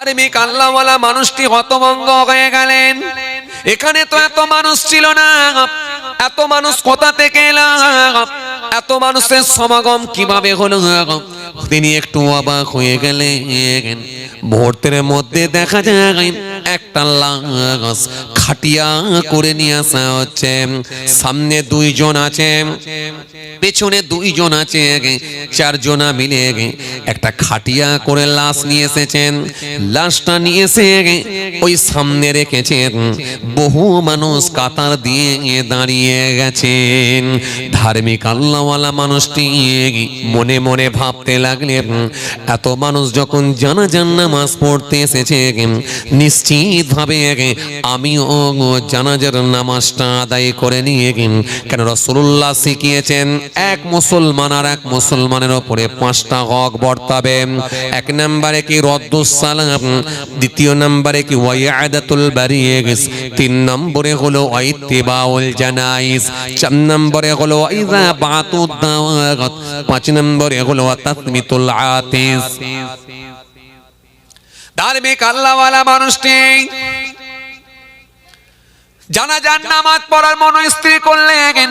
ধার্মিক আল্লাহওয়ালা মানুষটি হতভম্ব হয়ে গেলেন। এখানে তো এত মানুষ ছিল না, এত মানুষ কোথা থেকে এলো, এত মানুষের সমাগম কিভাবে হলো? তিনি একটু অবাক হয়ে গেলেন। মুহূর্তের মধ্যে দেখা যায় একটা লাশ খাটিয়া করে নিয়ে আসা হচ্ছে। সামনে দুইজন আছে, পেছনে দুইজন আছে, চারজনা মিলে একটা খাটিয়া করে লাশ নিয়ে এসেছেন। লাশটা নিয়ে এসে ওই সামনে রেখেছেন। বহু মানুষ কাতার দিয়ে দাঁড়িয়ে গেছেন। ধার্মিক আল্লাহওয়ালা মানুষটি মনে মনে ভাবতে লাগলেন, এত মানুষ যখন জানাজার নামাজ পড়তে এসেছে, নিশ্চিত ভাবে আমিও জানাজার নামাজটা আদায় করে নিয়ে, কেন রাসূলুল্লাহ শিখিয়েছেন এক মুসলমান আর এক মুসলমানের উপরে 5টা হক বর্তাবে। এক নম্বরে কি রদ্দুস সালাম, দ্বিতীয় নম্বরে কি ওয়াইআদাতুল বারিগিস, 3 নম্বরে হলো ইত্তিবাউল জানাইজ, 4 নম্বরে হলো ইযা বাতুদ দাওয়াত, 5 নম্বরে হলো তাসমিতুল আতিস। ধার্মিক আল্লাহওয়ালা মানুষটি জানাজার নামাজ পড়ার মনস্থির করলেন।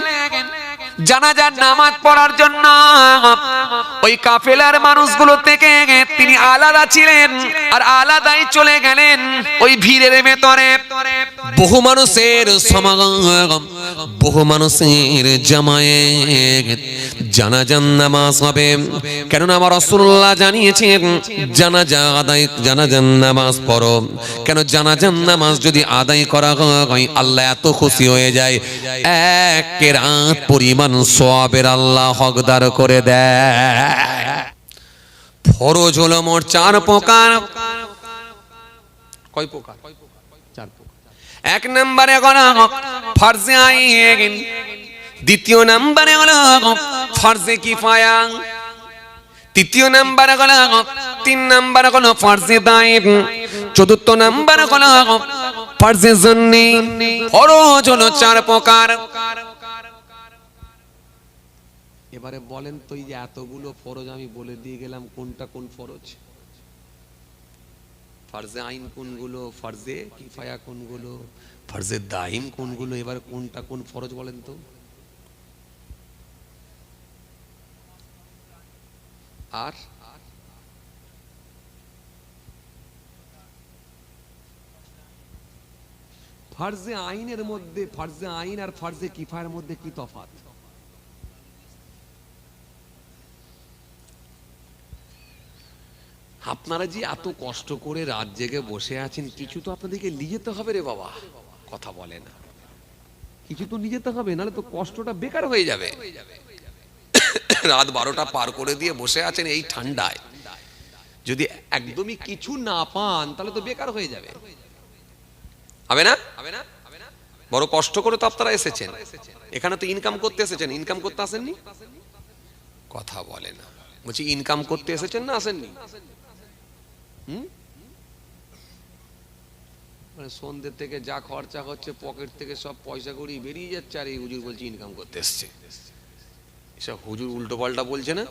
জানাজার নামাজ পড়ার জন্য ওই কাফেলার মানুষগুলো থেকে তিনি আলাদা ছিলেন, আর আলাদাই চলে গেলেন ওই ভিড়ের ভেতরে। বহু মানুষের সমাগম, বহু মানুষের জামায়েত, জানাজার নামাজ হবে। কেননা আমার রাসূলুল্লাহ জানিয়েছেন জানাজার নামাজ পড়ো। কেন জানাজার নামাজ যদি আদায় করা হয়, আল্লাহ এত খুশি হয়ে যায়, এক রাত পরিমাণ সওয়াবের আল্লাহ হকদার করে দেয়। ফরজ হলো মোট 4 প্রকার। কয় প্রকার? 4 প্রকার। 1 নম্বরে হলো ফরজে আইন, দ্বিতীয় নম্বরে হলো ফরজে কিফায়া, তৃতীয় নম্বরে হলো 3 নম্বরে হলো ফরজে দাইন, চতুর্থ নম্বরে হলো ফরজে জন্নি। ফরজ হলো 4 প্রকার। এবারে বলেন তো, এই যে এতগুলো ফরজ আমি বলে দিয়ে গেলাম, কোনটা কোন ফরজ? ফরজে আইন কোনগুলো, ফরজে কিফায়া কোনগুলো, ফরজে দাইম কোনগুলো? এবার কোনটা কোন ফরজ বলেন তো? আর ফরজে আইনের মধ্যে, ফরজে আইন আর ফরজে কিফায়ার মধ্যে কি তফাৎ? আপনারা যে এত কষ্ট করে রাত জেগে বসে আছেন, কিছু তো আপনাদেরকে নিয়ে যেতে হবে রে বাবা। কথা বলে না, কিছু তো নিয়ে যেতে হবে, নাহলে তো কষ্টটা বেকার হয়ে যাবে। রাত 12টা পার করে দিয়ে বসে আছেন এই ঠান্ডায়, যদি একদমই কিছু না পান তাহলে তো বেকার হয়ে যাবে। হবে না? বড় কষ্ট করে তো আপনারা এসেছেন এখানে, তো ইনকাম করতে এসেছেন, ইনকাম করতে আসেননি। কথা বলে না, বলছি ইনকাম করতে এসেছেন না আসেননি? মানে সন্ধ্যে থেকে যা খরচা হচ্ছে পকেট থেকে সব পয়সা করি বেরিয়ে যাচ্ছে, আর এই হুজুর বলছে ইনকাম করতে এসছে। এসব হুজুর উল্টো পাল্টা বলছে না,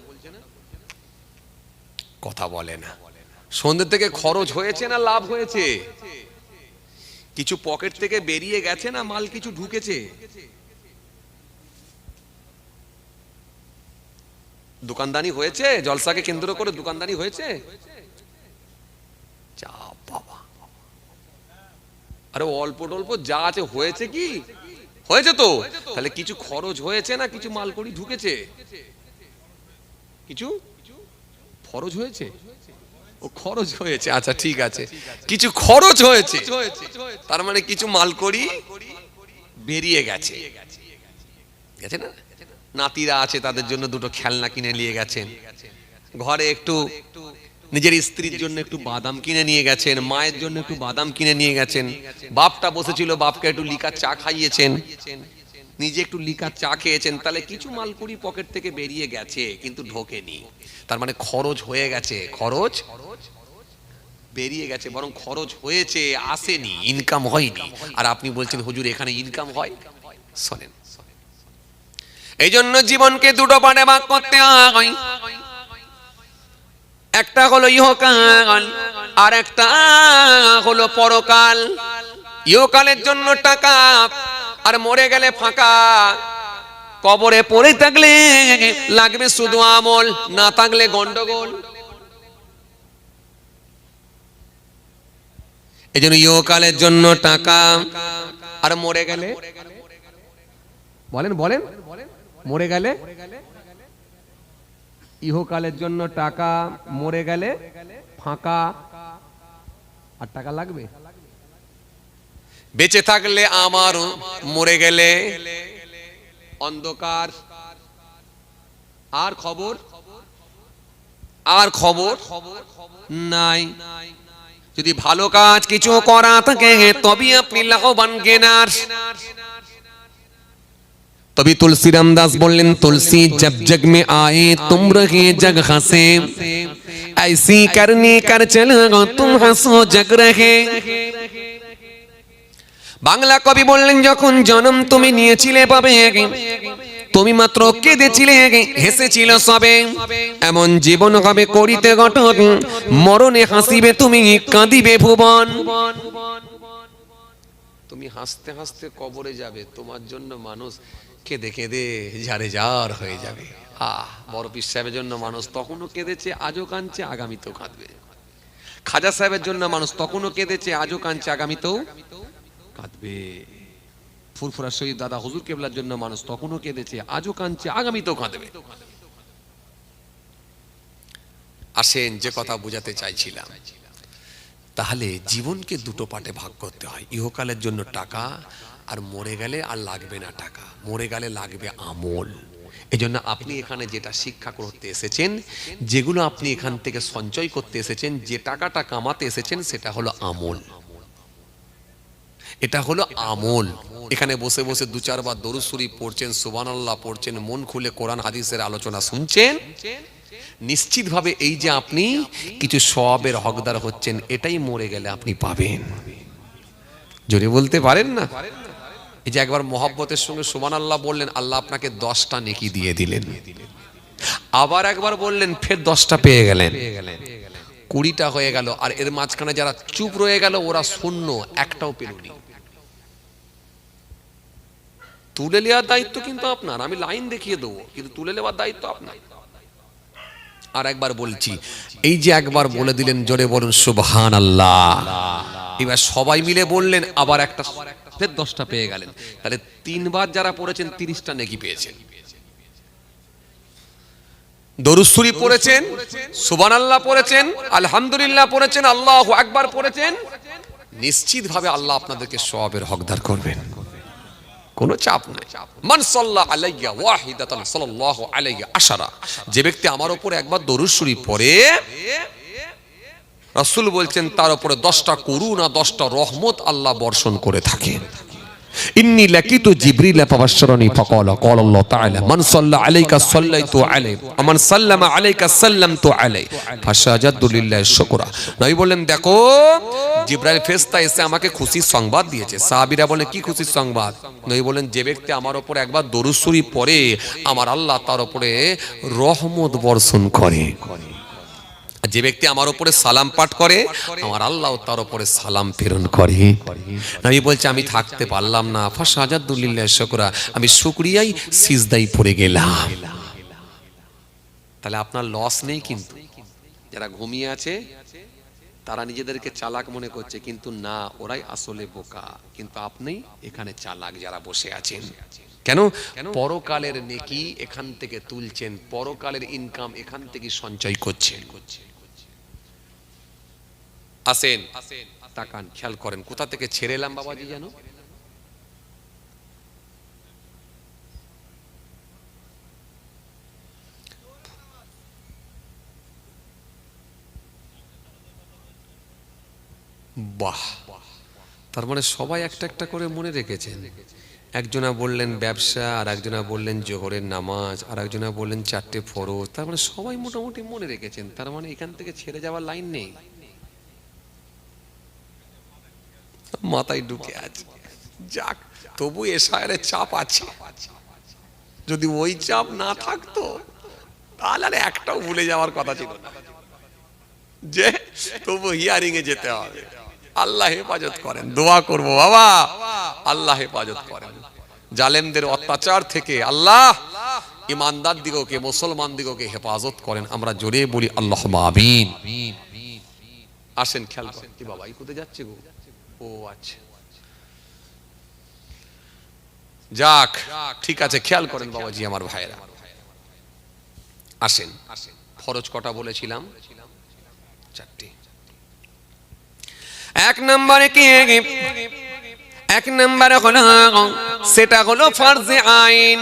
কথা বলে না। সন্ধ্যে থেকে খরচ হয়েছে না লাভ হয়েছে? কিছু পকেট থেকে বেরিয়ে গেছে না মাল কিছু ঢুকেছে? দোকানদানি হয়েছে, জলসাকে কেন্দ্র করে দোকানদানি হয়েছে। যা বাবা, আরে অল্প টল্প যা আছে হয়েছে, কি হয়েছে তো? তাহলে কিছু খরচ হয়েছে না কিছু মালকড়ি ঢুকেছে? কিছু খরচ হয়েছে, ও খরচ হয়েছে, আচ্ছা ঠিক আছে, কিছু খরচ হয়েছে, তার মানে কিছু মালকড়ি বেরিয়ে গেছে। গেছে না? নাতিরা আছে, তাদের জন্য দুটো খেলনা কিনে নিয়ে গেছেন, ঘরে একটু নিজের স্ত্রীর জন্য একটু বাদাম কিনে নিয়ে গেছেন, মায়ের জন্য একটু বাদাম কিনে নিয়ে গেছেন, বাপটা বসেছিল বাপকে একটু লিকার চা খাইয়েছেন, নিজে একটু লিকার চা খেয়েছেন। তাহলে কিছু মালকুড়ি পকেট থেকে বেরিয়ে গেছে কিন্তু ঢোকেনি, তার মানে খরচ হয়ে গেছে, খরচ বেরিয়ে গেছে, বরং খরচ হয়েছে, আসেনি, ইনকাম হয়নি। আর আপনি বলছেন হুজুর এখানে ইনকাম হয়। শোনেন, এই জন্য জীবনকে দুটো পার্টে ভাগ করতে হয়। একটা হলো ইহকাল আর একটা হলো পরকাল। ইহকালের জন্য টাকা, আর মরে গেলে ফাঁকা। কবরে পড়ে থাকলে লাগবে শুধু আমল, না থাকলে গন্ডগোল। এই জন্য ইহকালের জন্য টাকা, আর মরে গেলে বলেন বলেন মরে গেলে ইহকালের জন্য টাকা, মরে গেলে ফাঁকা। আর টাকা লাগবে? বেঁচে থাকলে আমার, মরে গেলে অন্ধকার। আর খবর নাই। যদি ভালো কাজ কিছু করা থাকে তবে আপনি লাভবান জ্ঞানার। तभी तुलसी रामदास बोलें, तुलसी जब जग में आए तुम रहे जग हंसे, ऐसी करनी कर चलो तुम हंसो जग रहे। बांगला कवि बोलें, যখন জন্ম তুমি নিয়েছিলে পাবে, তুমি মাত্র কেঁদেছিলে হেসেছিল সবে। এমন জীবন হবে করিতে গঠন, মরণে হাসিবে তুমি কাঁদিবে ভুবন। তুমি হাসতে হাসতে কবরে যাবে, তোমার জন্য মানুষ কেঁদে কেঁদে ঝাড়ে ঝাড় হয়ে যাবে। বড় পীর সাহেবের জন্য মানুষ তখনও কেঁদেছে, আজও কাঁদছে, আগামীতেও কাঁদবে। খাজা সাহেবের জন্য মানুষ তখনও কেঁদেছে, আজও কাঁদছে, আগামীতেও কাঁদবে। ফুরফুরা শহীদ দাদা হুজুর কেবলার জন্য মানুষ তখনও কেঁদেছে, আজও কাঁদছে, আগামীতেও কাঁদবে। আসেন, যে কথা বোঝাতে চাইছিলাম, তাহলে জীবনকে দুটো পার্টে ভাগ করতে হয়। ইহকালের জন্য টাকা, আর মরে গেলে আর লাগবে না টাকা, মরে গেলে লাগবে আমল। এজন্য আপনি এখানে যেটা শিক্ষা করতে এসেছেন, যেগুলো আপনি এখান থেকে সঞ্চয় করতে এসেছেন, যে টাকাটা কামাতে এসেছেন, সেটা হলো আমল। এটা হলো আমল। এখানে বসে বসে দু চারবার দরুদ শরীফ পড়ছেন, সুবহানাল্লাহ পড়ছেন, মন খুলে কোরআন হাদিসের আলোচনা শুনছেন, নিশ্চিতভাবে এই যে আপনি কিছু সওয়াবের হকদার হচ্ছেন, এটাই মরে গেলে আপনি পাবেন। জোরে বলতে পারেন না? এই যে একবার মহব্বতের সঙ্গে সুবহানাল্লাহ বললেন, আল্লাহ আপনাকে 10টা নেকি দিয়ে দিলেন। আবার একবার বললেন, ফের 10টা পেয়ে গেলেন, 20টা হয়ে গেল। আর এর মাঝখানে যারা চুপ রয়ে গেল, ওরা শূন্য, একটাও পেলনি। তুলে নেওয়ার দায়িত্ব কিন্তু আপনার, আমি লাইন দেখিয়ে দেবো, কিন্তু তুলে নেওয়ার দায়িত্ব আপনার। আর একবার বলছি, এই যে একবার বলে দিলেন, জোরে বলুন সুবহানাল্লাহ। এবার সবাই মিলে বললেন, আবার একটা, ফের 10টা পেয়ে গেলেন। তাহলে 3বার যারা পড়েছেন 30টা নেকি পেয়েছেন। দরুদ শরীফ পড়েছেন, সুবহানাল্লাহ পড়েছেন, আলহামদুলিল্লাহ পড়েছেন, আল্লাহু আকবার পড়েছেন, নিশ্চিতভাবে আল্লাহ আপনাদেরকে সওয়াবের হকদার করবেন, কোনো চাপ নাই। মান সাল্লা আলাইয়া ওয়াহিদাতান সাল্লাল্লাহু আলাইহি আশারা, যে ব্যক্তি আমার উপর একবার দরুদ শরীফ পড়ে, রাসূল বলছেন তার উপরে 10টা করুণা, 10টা রহমত আল্লাহ বর্ষণ করে থাকেন। ইন্নী লাকিতু জিবরিল ফাবাশশারানি ফাকালা ক্বালা আল্লাহু তাআলা মান সাল্লা আলাইকা সাল্লাইতু আলাইহি ওয়া মান সাল্লামা আলাইকা সাল্লামতু আলাইহি ফাশাজাদু লিল্লাহি শুকরা। নবী বললেন, দেখো জিবরাইল ফেরেশতা এসে আমাকে খুশির সংবাদ দিয়েছে। সাহাবীরা বলেন, কি খুশির সংবাদ? নবী বলেন, যে ব্যক্তি আমার উপর একবার দরুদ শরীফ পড়ে, আমার আল্লাহ তার উপরে রহমত বর্ষণ করে। যে ব্যক্তি আমার উপরে সালাম পাঠ করে, আমার আল্লাহ তার উপরে সালাম প্রেরণ করে। নবী বলছে, আমি থাকতে পারলাম না, ফাশাজাদু লিল্লাহি শুকরা, আমি শুকরিয়ায় সিজদায় পড়ে গেলাম। তাহলে আপনার লস নেই। কিন্তু যারা ঘুমিয়ে আছে তারা নিজেদেরকে চালাক মনে করছে, কিন্তু না, ওরাই আসলে বোকা। কিন্তু আপনি এখানে চালাক যারা বসে আছেন। কেন? পরকালের নেকি এখান থেকে তুলছেন, পরকালের ইনকাম এখান থেকে সঞ্চয় করছেন। আসেন, তাকান, খেয়াল করেন, কোথা থেকে ছেড়ে এলাম বাবাজি যেন? বাহ, তার মানে সবাই একটা একটা করে মনে রেখেছেন। একজনা বললেন ব্যবসা, আর একজনা বললেন জোহরের নামাজ, আর একজনা বললেন 4টে ফরজ। তার মানে সবাই মোটামুটি মনে রেখেছেন। তার মানে এখান থেকে ছেড়ে যাওয়ার লাইন নেই, মাথায় ঢুকে আছে। যাক, তবু এশায়ের চাপ আছে। যদি ওই চাপ না থাকতো তাহলে আর একটাও ভুলে যাওয়ার কথা ছিল না। যে তবু হিয়ারিং এ যেতে হবে। আল্লাহ হেফাজত করেন, দোয়া করব বাবা, আল্লাহ হেফাজত করেন জালেমদের অত্যাচার থেকে। আল্লাহ ইমানদার দিগকে, মুসলমান দিগকে হেফাজত করেন। আমরা জোরে বলি আল্লাহুম্মা আমিন। আসেন খেয়াল করেন। কি বাবা, এই কোথায় যাচ্ছে গো? ও আচ্ছা, যাক ঠিক আছে, খেয়াল করেন বাবাজি আমার ভাইরা। আসেন, ফরজ কটা বলেছিলাম? 4টি। এক নম্বরে কি? এক নম্বরে হলো সেটা হলো ফরজে আইন।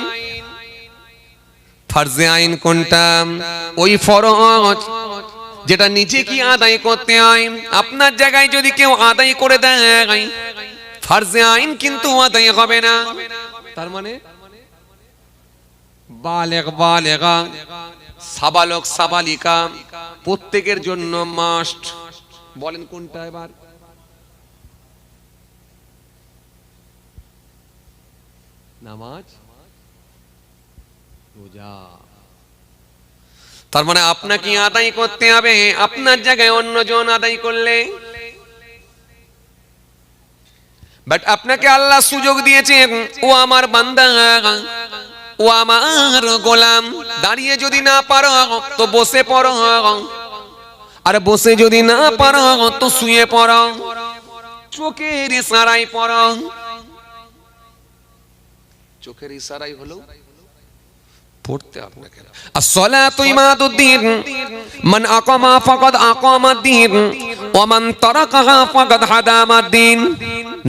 ফরজে আইন কোনটা? ওই ফরজ যেটা নিজে কি আদায় করতে হয়। আপনার জায়গায় যদি কেউ আদায় করে দেয়, ফরজে আইন কিন্তু আদায় হবে না। তার মানে বালেগ বালেগা, সাবালক সাবালিকা প্রত্যেকের জন্য মাস্ট। বলেন কোনটা এবার? নামাজ, রোজা। তার মানে আপনাকে আদায় করতে হবে। আপনার জায়গায় অন্যজন আদায় করলে, বাট আপনাকে আল্লাহ সুযোগ দিয়েছেন, ও আমার বান্দা, ও আমার গোলাম, দাঁড়িয়ে যদি না পারো তো বসে পড়ো, আর বসে যদি না পারো তো শুয়ে পড়ো, চোখের ইশারায় পড়ো। চোখের ইশারাই হলো পড়তে আপনাকে। as-salatu imaduddin, man aqama faqad aqama ad-din wa man tarakaha faqad hadama ad-din।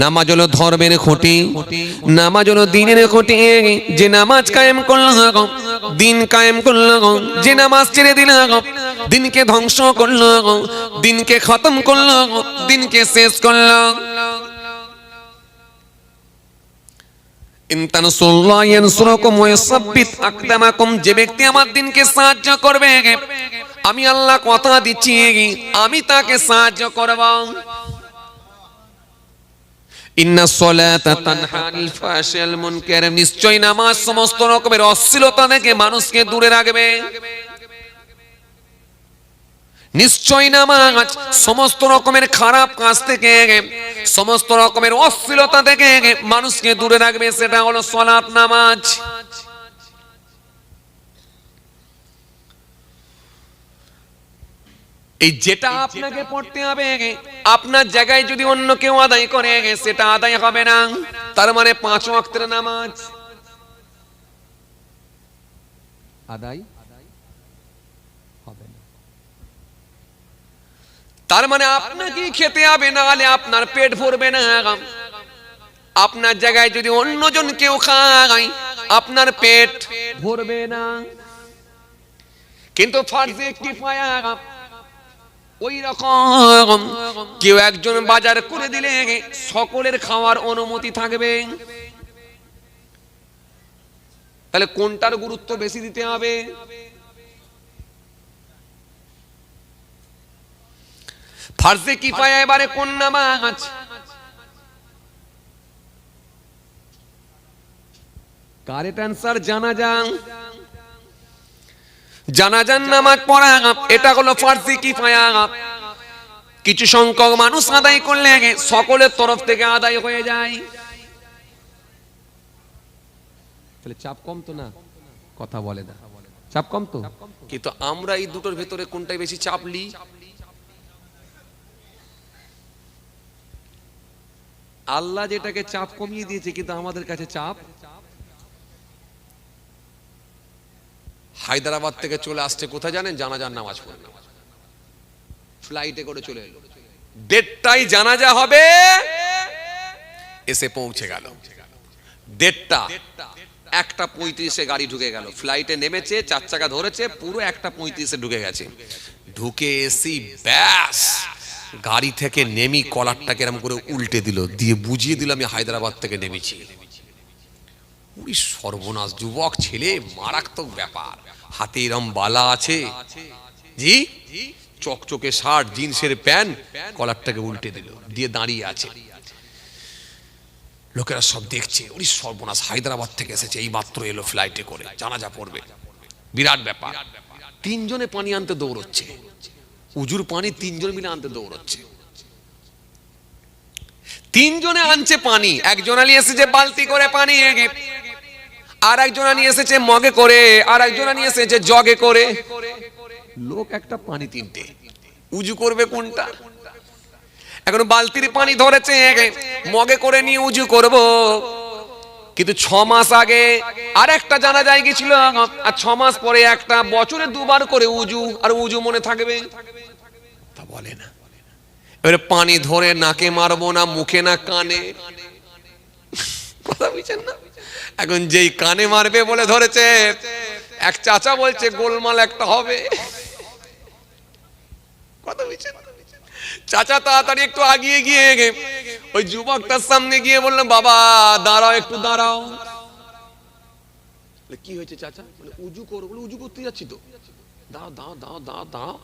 নামাজ হলো ধর্মের খুঁটি, নামাজ হলো দ্বীনের খুঁটি। যে নামাজ কায়েম করলো দিন কায়েম করলো, যে নামাজ ছেড়ে দিল দিনকে ধ্বংস করলো, দিনকে খতম করলো, দিনকে শেষ করলো। যে ব্যক্তি আমার দিনকে সাহায্য করবে, আমি আল্লাহ কথা দিচ্ছি আমি তাকে সাহায্য করব। নিশ্চয় নামাজ সমস্ত রকমের অশ্লীলতা থেকে মানুষকে দূরে রাখবে। নিশ্চয় নামাজ সমস্ত রকমের খারাপ কাজ থেকে, সমস্ত রকমের অশ্লীলতা থেকে মানুষকে দূরে রাখবে। সেটা হলো সালাত, নামাজ। এই যেটা আপনাকে পড়তে হবে, আপনার জায়গায় যদি অন্য কেউ আদায় করে সেটা আদায় হবে না। তার মানে 5 ওয়াক্তের নামাজ আদায় হবে না। তার মানে আপনাকে খেতে হবে, না হলে আপনার পেট ভরবে না। আপনার জায়গায় যদি অন্যজন কেউ খায় আপনার পেট ভরবে না। কিন্তু ফরজে কিফায়া ওই রকম, কেউ একজন বাজার করে দিলে সকলের খাওয়ার অনুমতি থাকবে। তাহলে কোনটার গুরুত্ব বেশি দিতে হবে? ফরজে কিফায়া এবারে কোন নামাজ? কারেক্ট অ্যানসার জানাজা। জানাজার নামাজ পড়া এটা হলো ফরজে কিফায়া। কিছু সংখ্যক মানুষ আদায় করলে সকলের তরফ থেকে আদায় হয়ে যায়। তাহলে চাপ কম তো না? কথা বলে না, চাপ কম তো? কিন্তু আমরা এই দুটোর ভেতরে কোনটাই বেশি চাপ লি? আল্লাহ যেটাকে চাপ কমিয়ে দিয়েছে, কিন্তু আমাদের কাছে চাপ। হায়দ্রাবাদ থেকে চলে আসছে কোথায় জানেন? জানাজার নামাজ পড়ে, ফ্লাইটে করে চলে এলো। 1:30টায় জানাজা হবে, এসে পৌঁছে গেল 1:30। 1:35-এ গাড়ি ঢুকে গেল। ফ্লাইটে নেমেছে, 4 চাকা ধরেছে, পুরো 1:35-এ ঢুকে গেছে। ঢুকে এসি ব্যাস গাড়ি থেকে নেমি কলারটাকে এরকম করে উল্টে দিল, দিয়ে বুঝিয়ে দিল আমি হায়দ্রাবাদ থেকে নেমেছি। উনি সর্বনাশ, যুবক ছেলে, মারাত্মক ব্যাপার। হাতে এরম বালা আছে, জি চকচকে শার্ট, জিন্সের প্যান্ট, কলারটাকে উল্টে দিল, দিয়ে দাঁড়িয়ে আছে। লোকেরা সব দেখছে, উনি সর্বনাশ, হায়দ্রাবাদ থেকে এসেছে, এই মাত্র এলো ফ্লাইটে করে, জানাজা পড়বে, বিরাট ব্যাপার। 3 জনে পানি আনতে দৌড়চ্ছে। উজুর পানি তিনজন মিলে আনতে দৌড়চ্ছে। তিনজনে আনছে পানি, একজনা নিয়ে এসেছে বালতি করে পানি, আর একজনা নিয়ে এসেছে মগে করে, আর একজনা নিয়ে এসেছে জগে করে। লোক একটা পানি তিনটে, উজু করবে কোনটা? এখন বালতির পানি ধরেছে, মগে করে নিয়ে উজু করব। কিন্তু 6 মাস আগে আর একটা জানা যায় গেছিল, আর 6 মাস পরে একটা, বছরে 2 বার করে উজু, আর উজু মনে থাকবে? তা বলে না। এবারে পানি ধরে নাকে মারবো না, মুখে না কানে, কথা বুঝছেন না? এখন যেই কানে মারবে বলে ধরেছে, এক চাচা বলছে গোলমাল একটা হবে, কথা বুঝছেন? চাচা তাড়াতাড়ি একটু আগিয়ে গিয়ে ওই যুবকটার সামনে গিয়ে বললেন, বাবা দাঁড়াও, একটু দাঁড়াও। কি হয়েছে চাচা? উজু করো। বলে উজু করতে যাচ্ছি তো। দাও দাও দাও দাও দাও।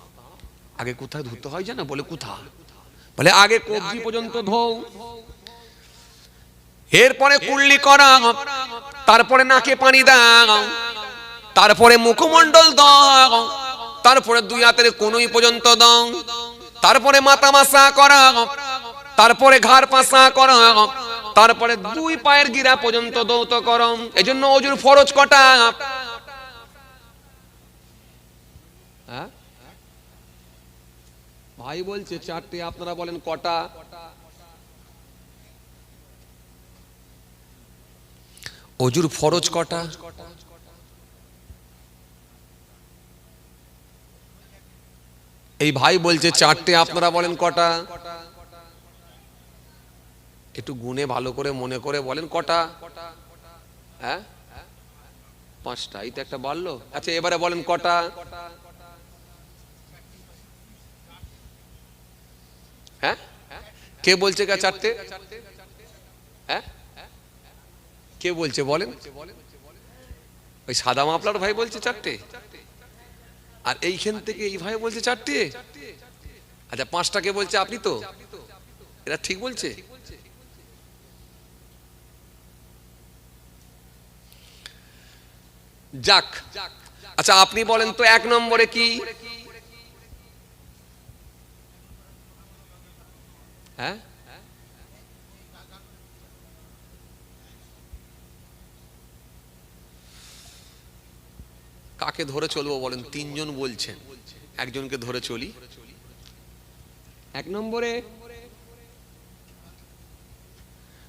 আগে কোথায় ধুতে হয় জানো? বলে কোথায়? বলে আগে কবজি পর্যন্ত ধোও, এরপরে কুল্লি করা, তারপরে নাকে পানি দাও, তারপরে মুখমণ্ডল দাও, তারপরে 2 হাতের কনুই পর্যন্ত দাও, তারপরে মাথা মাসা করা, তারপরে ঘাড় পাসা করা, তারপরে 2 পায়ের গিরা পর্যন্ত দৌত করো। এজন্য ওজুর ফরজ কটা? হ্যাঁ ভাই বলছে 4টে, আপনারা বলেন কটা? ওজুর ফরজ কটা? এই ভাই বলছে 4টে, আপনারা বলেন কটা? একটু গুনে ভালো করে মনে করে বলেন কটা? হ্যাঁ 5টা, এই তো একটা বাড়লো। আচ্ছা এবারে বলেন কটা? হ্যাঁ কে বলছে 4টে? হ্যাঁ কে বলছে বলেন? ওই সাদা মাপলার ভাই বলছে 4টে, আর এইখান থেকে এই ভাই বলছে 4টে। আচ্ছা 5টা কে বলছে? আপনি তো। এরা ঠিক বলছে? যাক, আচ্ছা আপনি বলেন তো 1 নম্বরে কি? হ্যাঁ কাকে ধরে চলবো বলেন? 3 জন বলছেন, একজনকে ধরে চলি। 1 নম্বরে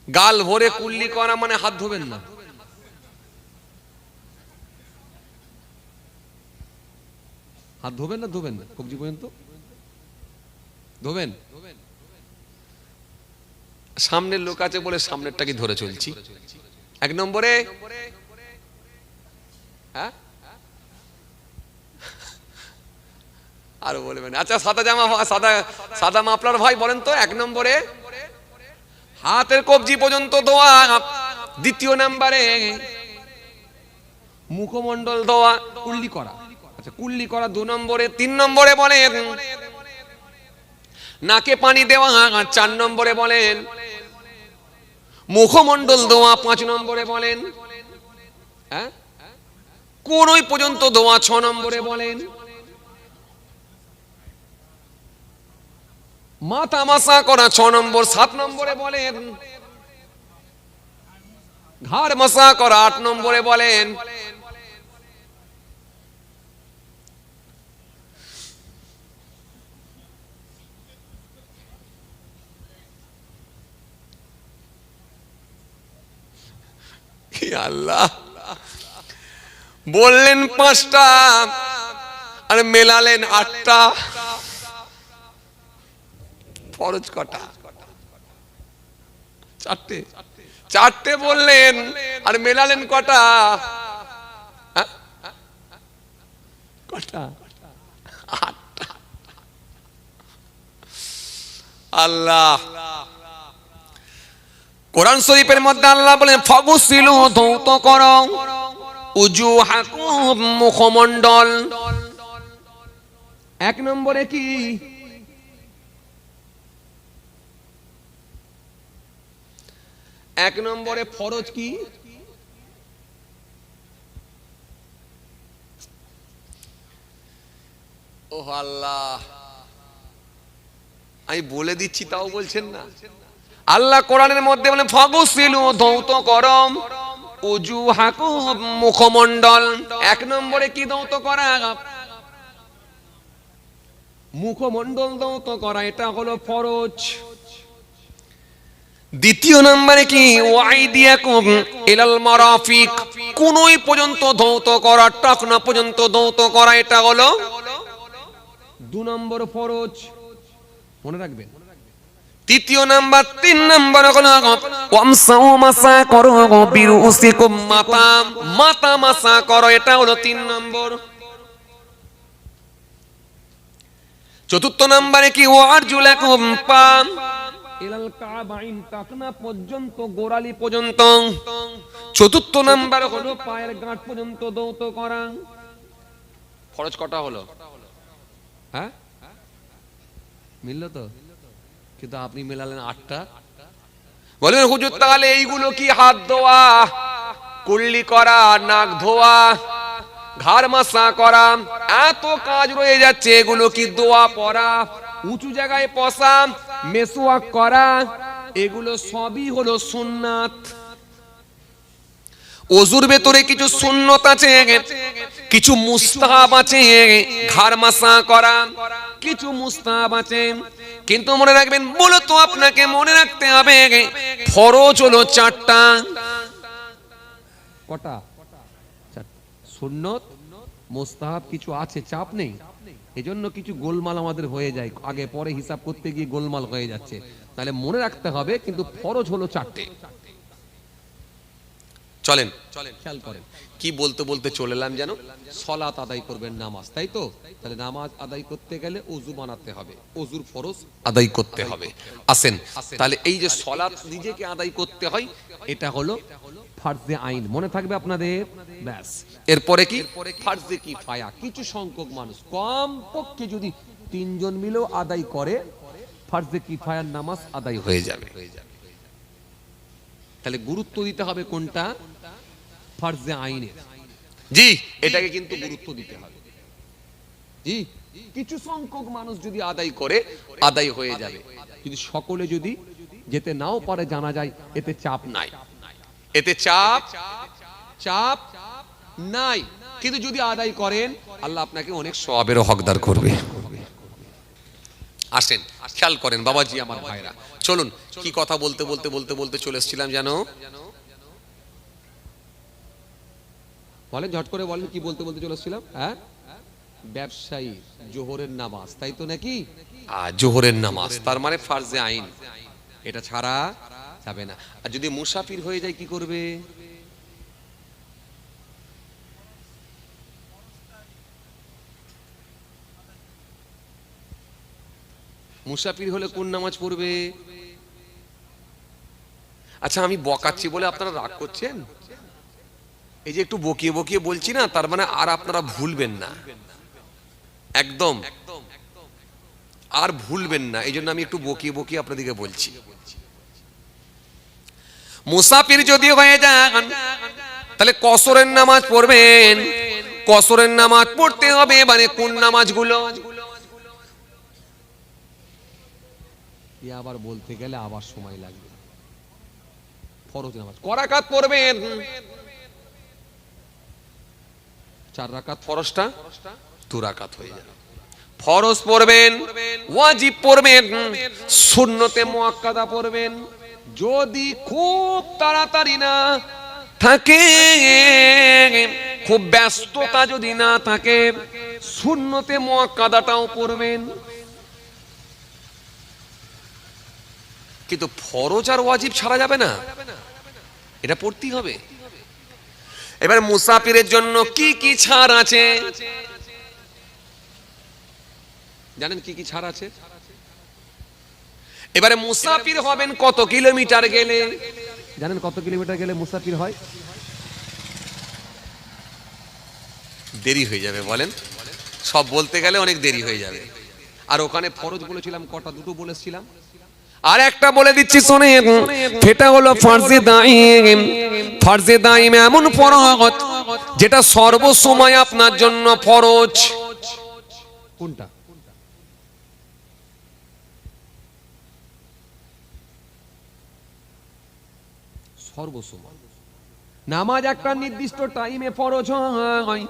গাল ভরে কুল্লি করা, মানে হাত ধোবেন না। হাত ধোবেন না? ধোবেন না, কবজি পর্যন্ত ধোবেন। সামনের লোক আছে বলে সামনেরটাকে ধরে চলছি। 1 নম্বরে হ্যাঁ আর বলবেন। আচ্ছা সাদা মাপলার ভাই বলেন তো 1 নম্বরে হাতের কবজি পর্যন্ত ধোয়া, 2 নম্বরে মুখমণ্ডল ধোয়া, কুল্লি করা। আচ্ছা কুল্লি করা 2 নম্বরে। 3 নম্বরে বলেন নাকে পানি দেওয়া, 4 নম্বরে বলেন মুখমণ্ডল ধোয়া, 5 নম্বরে বলেন হ্যাঁ কোনই পর্যন্ত ধোয়া, 6 নম্বরে বলেন মাথা মাসা করা, 6 নম্বর। 7 নম্বরে বলেন ঘাড় মাসা করা, 8 নম্বরে বলেন আল্লাহ বললেন 5টা আর মেলালেন 8টা। ফরজ কটা? 4টে। 4টে বললেন আর মেলালেন কটা? কটা? 8টা। আল্লাহ কোরআন শরীফের মধ্যে আল্লাহ বলেন ফাগুসিলু, ধৌত করো, উজুহাকুম, মুখমণ্ডল। 1 নম্বরে কি? এক নম্বরে ফরজ কি? ও আল্লাহ আমি বলে দিচ্ছি তাও বলছেন না। আল্লাহ কোরআনের মধ্যে বলেন ফাগসিলু, ধৌত করম, উজুহাকুম, মুখমণ্ডল। এক নম্বরে কি ধৌত করা? মুখমণ্ডল ধৌত করা, এটা হলো ফরজ। দ্বিতীয় নম্বরে কি? ওয়াইদিয়াকুম ইলাল মারাফিক, কোনই পর্যন্ত ধৌত করা, টাকনা পর্যন্ত ধৌত করা, এটা হলো 2 নম্বর ফরজ, মনে রাখবেন। তৃতীয় নাম্বার 3 নম্বর হলো ওয়ামসাউ মাসা করো বিরুসিকুম, মাথা মাথা মাসা করো, এটা হলো 3 নম্বর। চতুর্থ নম্বরে কি? ওয়ারজুলাকুম, পা ইলাল কাবাইন, টাকনা পর্যন্ত, গোড়ালি পর্যন্ত। চতুর্থ নাম্বার হলো পায়ের গাঁট পর্যন্ত ধৌত করা। ফরজ কটা হলো? হ্যাঁ, মিলল তো? কিন্তু আপনি মেলালেন 8টা। বলেন হুজুর তাহলে এইগুলো কি? হাত ধোয়া, কুল্লি করা, নাক ধোয়া, ঘাড় মাসা করা, এত কাজ রয়ে যাচ্ছে, এগুলো কি? দোয়া পড়া, উঁচু জায়গায় বসা, মেসওয়াক করা, এগুলো সবই হলো সুন্নাত। ওযুর ভেতরে কিছু সুন্নত আছে, কিছু মুস্তাহাব আছে, ঘাড় মাসা করা, কিছু মুস্তাহাব আছে। কিন্তু মনে রাখবেন, মূলত আপনাকে মনে রাখতে হবে ফরজ হলো 4টা। কটা? সুন্নত, মুস্তাহাব কিছু আছে, চাপ নেই। এজন্য কিছু গোলমাল আমাদের হয়ে যায়, আগে পরে হিসাব করতে গিয়ে গোলমাল হয়ে যাচ্ছে। তাহলে মনে রাখতে হবে, কিন্তু ফরজ হলো 4টে। চলেন খেয়াল করেন, কি বলতে বলতে চলে এলাম যেন। সালাত আদায় করবেন, নামাজ, তাই তো? তাহলে নামাজ আদায় করতে গেলে ওযু বানাতে হবে, ওযুর ফরজ আদায় করতে হবে। আসেন, তাহলে এই যে সালাত নিজেকে আদায় করতে হয়, এটা হলো ফারজে আইন, মনে থাকবে আপনাদের। ব্যাস, এরপরে কি? ফারজে কিফায়া, কিছু সংখ্যক মানুষ, কম পক্ষে যদি 3 জন মিলেও আদায় করে, ফারজে কিফায়ার নামাজ আদায় হয়ে যাবে। তাহলে গুরুত্ব দিতে হবে কোনটা? ফারজে আইনে। জি, এটাকে কিন্তু গুরুত্ব দিতে হবে। জি, কিছু সংখ্যক মানুষ যদি আদায় করে, আদায় হয়ে যাবে। যদি সকলে যদি যেতে নাও পারে, জানা যায়, এতে চাপ নাই, এতে চাপ নাই। কিন্তু যদি আদায় করেন, আল্লাহ আপনাকে অনেক সওয়াবেরও হকদার করবে। আসেন খেয়াল করেন বাবাজি, আমার ভাইরা, চলুন কি কথা বলতে বলতে বলতে বলতে চলে এসেছিলাম যেন। বলেন, ঝট করে বলেন, কি বলতে বলতে চলে এসেছিলাম? হ্যাঁ, ব্যবসায়ী জোহরের নামাজ, তাই তো নাকি? জোহরের নামাজ তার মানে ফারজে আইন, এটা ছাড়া যাবে না। আর যদি মুসাফির হয়ে যায় কি করবে? মুসাফির হলে কোন নামাজ পড়বে? আচ্ছা, আমি বকাচ্ছি বলে আপনারা রাগ করছেন? এই যে একটু বকিয়ে বকিয়ে বলছি না, তার মানে আর আপনারা ভুলবেন না, একদম আর ভুলবেন না। এই জন্য আমি একটু বকিয়ে বকিয়ে আপনাদেরকে বলছি। মুসাফির যদি হয়ে যান, তাহলে কসরের নামাজ পড়বেন। কসরের নামাজ পড়তে হবে, মানে কোন নামাজগুলো? আবার বলতে গেলে আবার সময় লাগবে। ফরজ নামাজ ক রাকাত পড়বেন? 4 রাকাত। ফরজটা 2 রাকাত হয়ে যাবে। ফরজ পড়বেন, ওয়াজিব পড়বেন, সুন্নতে মুআক্কাদা পড়বেন। যদি খুব তাড়াতাড়ি না থাকে, খুব ব্যস্ততা যদি না থাকে, সুন্নতে মুআক্কাদাটাও পড়বেন। কিন্তু ফরজ আর ওয়াজিব ছাড়া যাবে না, এটা পড়তেই হবে। এবার মুসাফিরের জন্য কি কি ছাড় আছে জানেন? কি কি ছাড় আছে? এবারে মুসাফির হবেন কত কিলোমিটার গেলে? জানেন কত কিলোমিটার গেলে মুসাফির হয়? দেরি হয়ে যাবে, বলেন। সব বলতে গেলে অনেক দেরি হয়ে যাবে। আর ওখানে ফরজ বলেছিলাম কটা? 2টো বলেছিলাম। আর একটা বলে দিচ্ছি শুনেন, সেটা হলো ফারজে দাইম। ফারজে দাইম এমন ফরজ যেটা সর্বসময় আপনার জন্য ফরজ। কোনটা? সর্বসময়। নামাজ একটা নির্দিষ্ট টাইমে ফরজ হয়।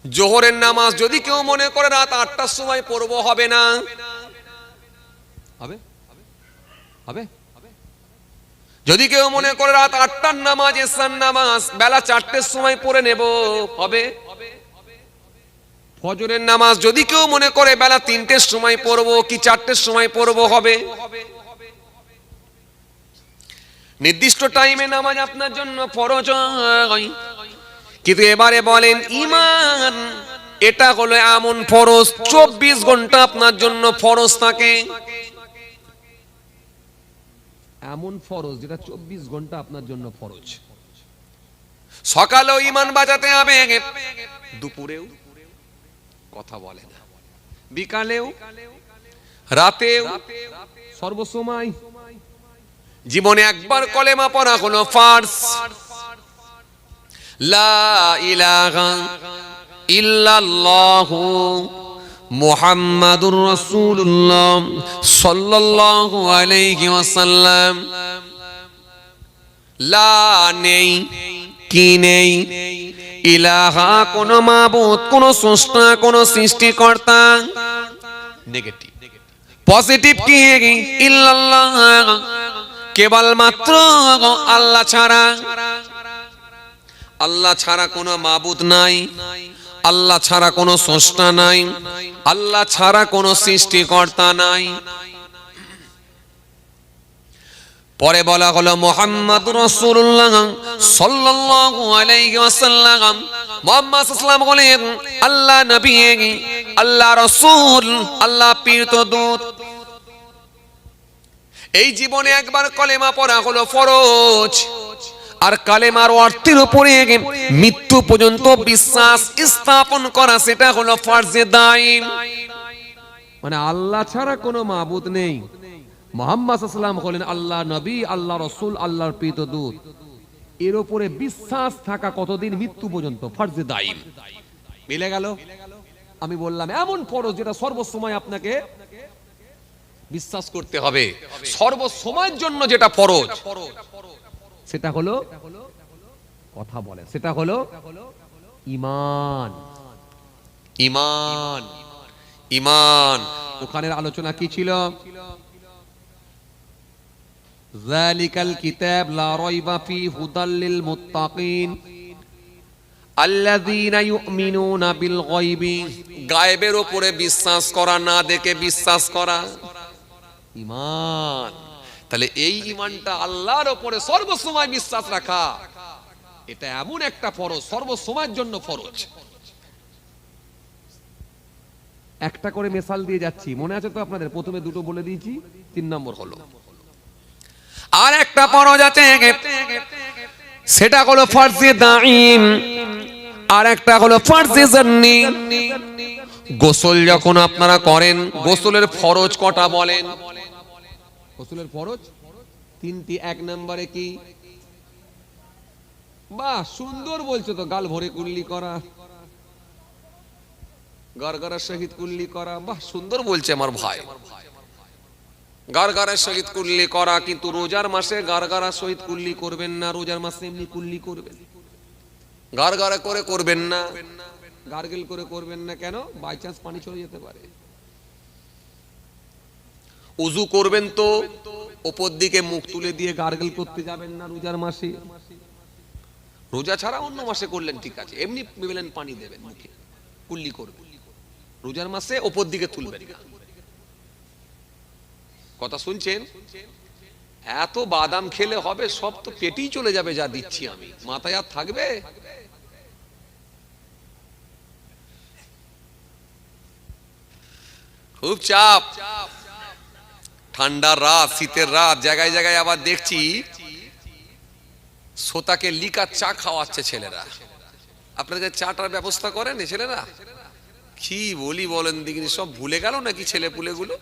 জোহরের নামাজ যদি কেউ মনে করে রাত 8টার সময় পড়বো, হবে না। হবে হবে যদি কেউ মনে করে রাত 8টার নামাজ, এশার নামাজ বেলা 4টের সময় পড়ে নেব, হবে। ফজরের নামাজ যদি কেউ মনে করে বেলা 3টের সময় পড়বো কি 4টের সময় পড়বো, হবে। নির্দিষ্ট টাইমে নামাজ আপনার জন্য ফরজ হয়। কিন্তু এবারে বলেন ঈমান, এটা হলো এমন ফরজ 24 ঘন্টা আপনার জন্য ফরজ থাকে। এমন ফরজ যেটা 24 ঘন্টা আপনার জন্য ফরজ। সকালেও ঈমান বাজাতে হবে, দুপুরেও কথা বলে না, বিকালেও, রাতেও, সর্বসময়। জীবনে একবার কলেমা পড়া হলো ফার্জ। লা ইলাহা ইল্লাল্লাহু মুহাম্মাদুর রাসূলুল্লাহ সাল্লাল্লাহু আলাইহি ওয়াসাল্লাম। লা নেই, কি নেই, ইলাহা কোন মাবুদ, কোন স্রষ্টা, কোন সৃষ্টিকর্তা। নেগেটিভ। পজিটিভ কি? ইল্লাল্লাহ, কেবলমাত্র আল্লাহ ছাড়া। আল্লাহ ছাড়া কোনো মাবুদ নাই, আল্লাহ ছাড়া কোনো স্রষ্টা নাই, আল্লাহ ছাড়া কোনো সৃষ্টিকর্তা নাই। পরে বলা হলো মুহাম্মাদুর রাসূলুল্লাহ সাল্লাল্লাহু আলাইহি ওয়াসাল্লাম। মুহাম্মদ সাল্লাল্লাহু বলেন আল্লাহ নবী, আল্লাহ রাসূল, আল্লাহ প্রেরিত দূত। এই জীবনে একবার কলেমা পড়া হলো ফরজ। আর কালেমার অর্থের উপরে মৃত্যু পর্যন্ত বিশ্বাস স্থাপন করা, সেটা হলো ফরজে দাইম। মানে আল্লাহ ছাড়া কোনো মাবুদ নেই। মুহাম্মদ সাল্লাল্লাহু আলাইহি ওয়াসাল্লাম হলেন আল্লাহ নবী, আল্লাহ রাসূল, আল্লাহর প্রেরিত দূত। এর উপরে বিশ্বাস থাকা কতদিন? মৃত্যু পর্যন্ত, ফরজে দাইম। মিলে গেল? আমি বললাম এমন ফরজ যেটা সর্বসময় আপনাকে বিশ্বাস করতে হবে। সর্বসময়ের জন্য যেটা ফরজ, সেটা হলো কথা বলে, সেটা হলো ঈমান। ঈমান। ঈমান। ওখানের আলোচনা কি ছিল? যালিকাল কিতাব লা রাইবা ফি হুদাল লিল মুত্তাকিন আল্লাযীনা ইউমিনুনা বিল গায়বি। গায়েবের উপরে বিশ্বাস করা, না দেখে বিশ্বাস করা, ঈমান। তাহলে এই ঈমানটা আল্লাহর উপরে সর্বসময় বিশ্বাস রাখা, এটা এমন একটা ফরজ, সর্বসময়ের জন্য ফরজ। একটা করে মিসাল দিয়ে যাচ্ছি, মনে আছে তো আপনাদের? প্রথমে দুটো বলে দিয়েছি, 3 নম্বর হলো। আর একটা ফরজ আছে, সেটা হলো ফরজে দাইম, আর একটা হলো ফরজে জান্নি। গোসল যখন আপনারা করেন, গোসলের ফরজ কটা বলেন? গোসলের ফরজ 3টি। 1 নম্বরে কি? বাহ, সুন্দর বলছো তো। গাল ভরে কুল্লি করা, গারগারের সহিত কুল্লি করা। বাহ, সুন্দর বলছে আমার ভাই। গারগারের সহিত কুল্লি করা, কিন্তু রোজার মাসে গারগারের সহিত কুল্লি করবেন না। রোজার মাসে এমনি কুল্লি করবেন, গারগারা করে করবেন না, গার্গেল করে করবেন না। কেন? বাই চান্স পানি চলে যেতে পারে। উযু করবেন তো উপর দিকে মুখ তুলে দিয়ে গার্গেল করতে যাবেন না রোজার মাসে। রোজা ছাড়া অন্য মাসে করলেন ঠিক আছে, এমনি বেলেন পানি দেবেন মুখে, কুল্লি করবেন। রোজার মাসে উপর দিকে তুলবেন না। কথা শুনছেন? এত বাদাম খেলে হবে? সব তো পেটেই চলে যাবে যা দিচ্ছি আমি, মাথায় আর থাকবে? খুব চাপ। ঠান্ডার রাত, শীতের রাত, জায়গায় জায়গায় আবার দেখছি সোতাকে লিকার চা খাওয়াচ্ছে ছেলেরা। আপনাদের চাটার ব্যবস্থা করেন ছেলেরা? কি বলি বলেন দিকিনি, সব ভুলে গেল নাকি ছেলে পুলেগুলো?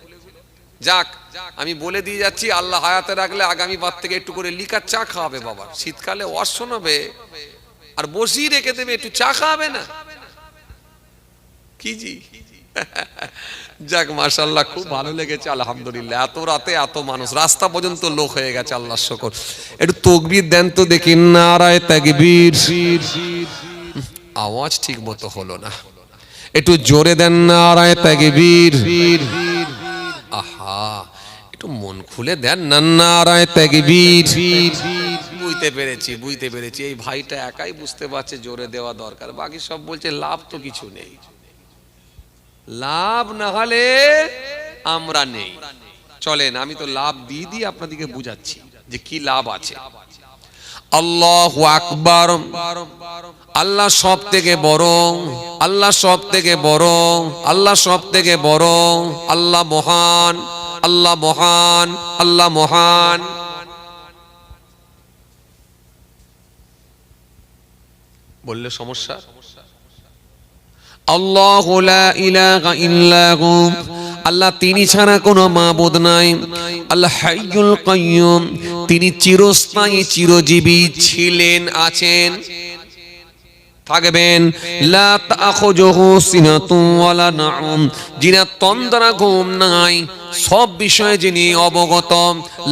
যাক, আমি বলে দিয়ে যাচ্ছি, আল্লাহ হায়াতে রাখলে আগামী বার থেকে একটু করে লিকার চা খাওয়াবে বাবা। শীতকালে ওয়াজ শোনাবে আর বসিয়ে রেখে দেবে, একটু চা খাওয়াবে না? কি জি যাক মাশাআল্লাহ, খুব ভালো লেগেছে আলহামদুলিল্লাহ। এত রাতে এত মানুষ, রাস্তা পর্যন্ত লোক হয়ে গেছে, আল্লাহর শুকর। একটু তাকবীর দেন তো দেখি, নারায়ে তাকবীর। আওয়াজ ঠিক মতো হলো না, একটু জোরে দেন, নারায়ে তাকবীর। আহা, একটু মন খুলে দেন না, নারায়ে তাকবীর। বুঝতে পেরেছি এই ভাইটা একাই বুঝতে পারছে জোরে দেওয়া দরকার, বাকি সব বলছে লাভ তো কিছু নেই, লাভ না হলে আমরা নেই। চলেন আমি তো লাভ দিয়ে দিয়ে আপনাদেরকে বুঝাচ্ছি যে কি লাভ আছে। আল্লাহু আকবার, আল্লাহ সব থেকে বড়, আল্লাহ সব থেকে বড়, আল্লাহ সব থেকে বড়, আল্লাহ মহান, আল্লাহ মহান, আল্লাহ মহান। বললে সমস্যা? আল্লাহু লা ইলাহা ইল্লাহু, আল্লাহ তিনি ছাড়া কোনো মাবুদ নাই। আল্লাহ হাইয়ুল কাইয়ুম, তিনি চিরস্থায়ী চিরজীবী ছিলেন, আছেন, থাকবেন। লা তাখুযুহু সিনাতুন ওয়ালা নাউম, যিনার তন্দ্রা ঘুম নাই, সব বিষয়ে যিনি অবগত।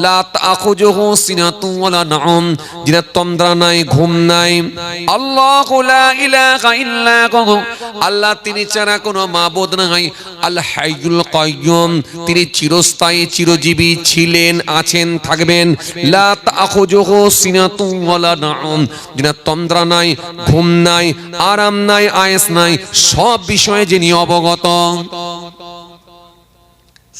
লা তাখুযুহু সিনাতুন ওয়ালা নাউম, যিনার তন্দ্রা নাই, ঘুম নাই। আল্লাহু লা ইলাহা ইল্লাহু, আল্লাহ তিনি ছাড়া কোনো মাবুদ নাই। আল হাইয়ুল কাইয়ুম, তিনি চিরস্থায়ী চিরজীবী ছিলেন, আছেন, থাকবেন। লা তাখুযুহু সিনাতুন ওয়ালা নাউম, যিনার তন্দ্রা নাই, ঘুম নাই, আরাম নাই, আয়েস নাই, সব বিষয়ে যিনি অবগত।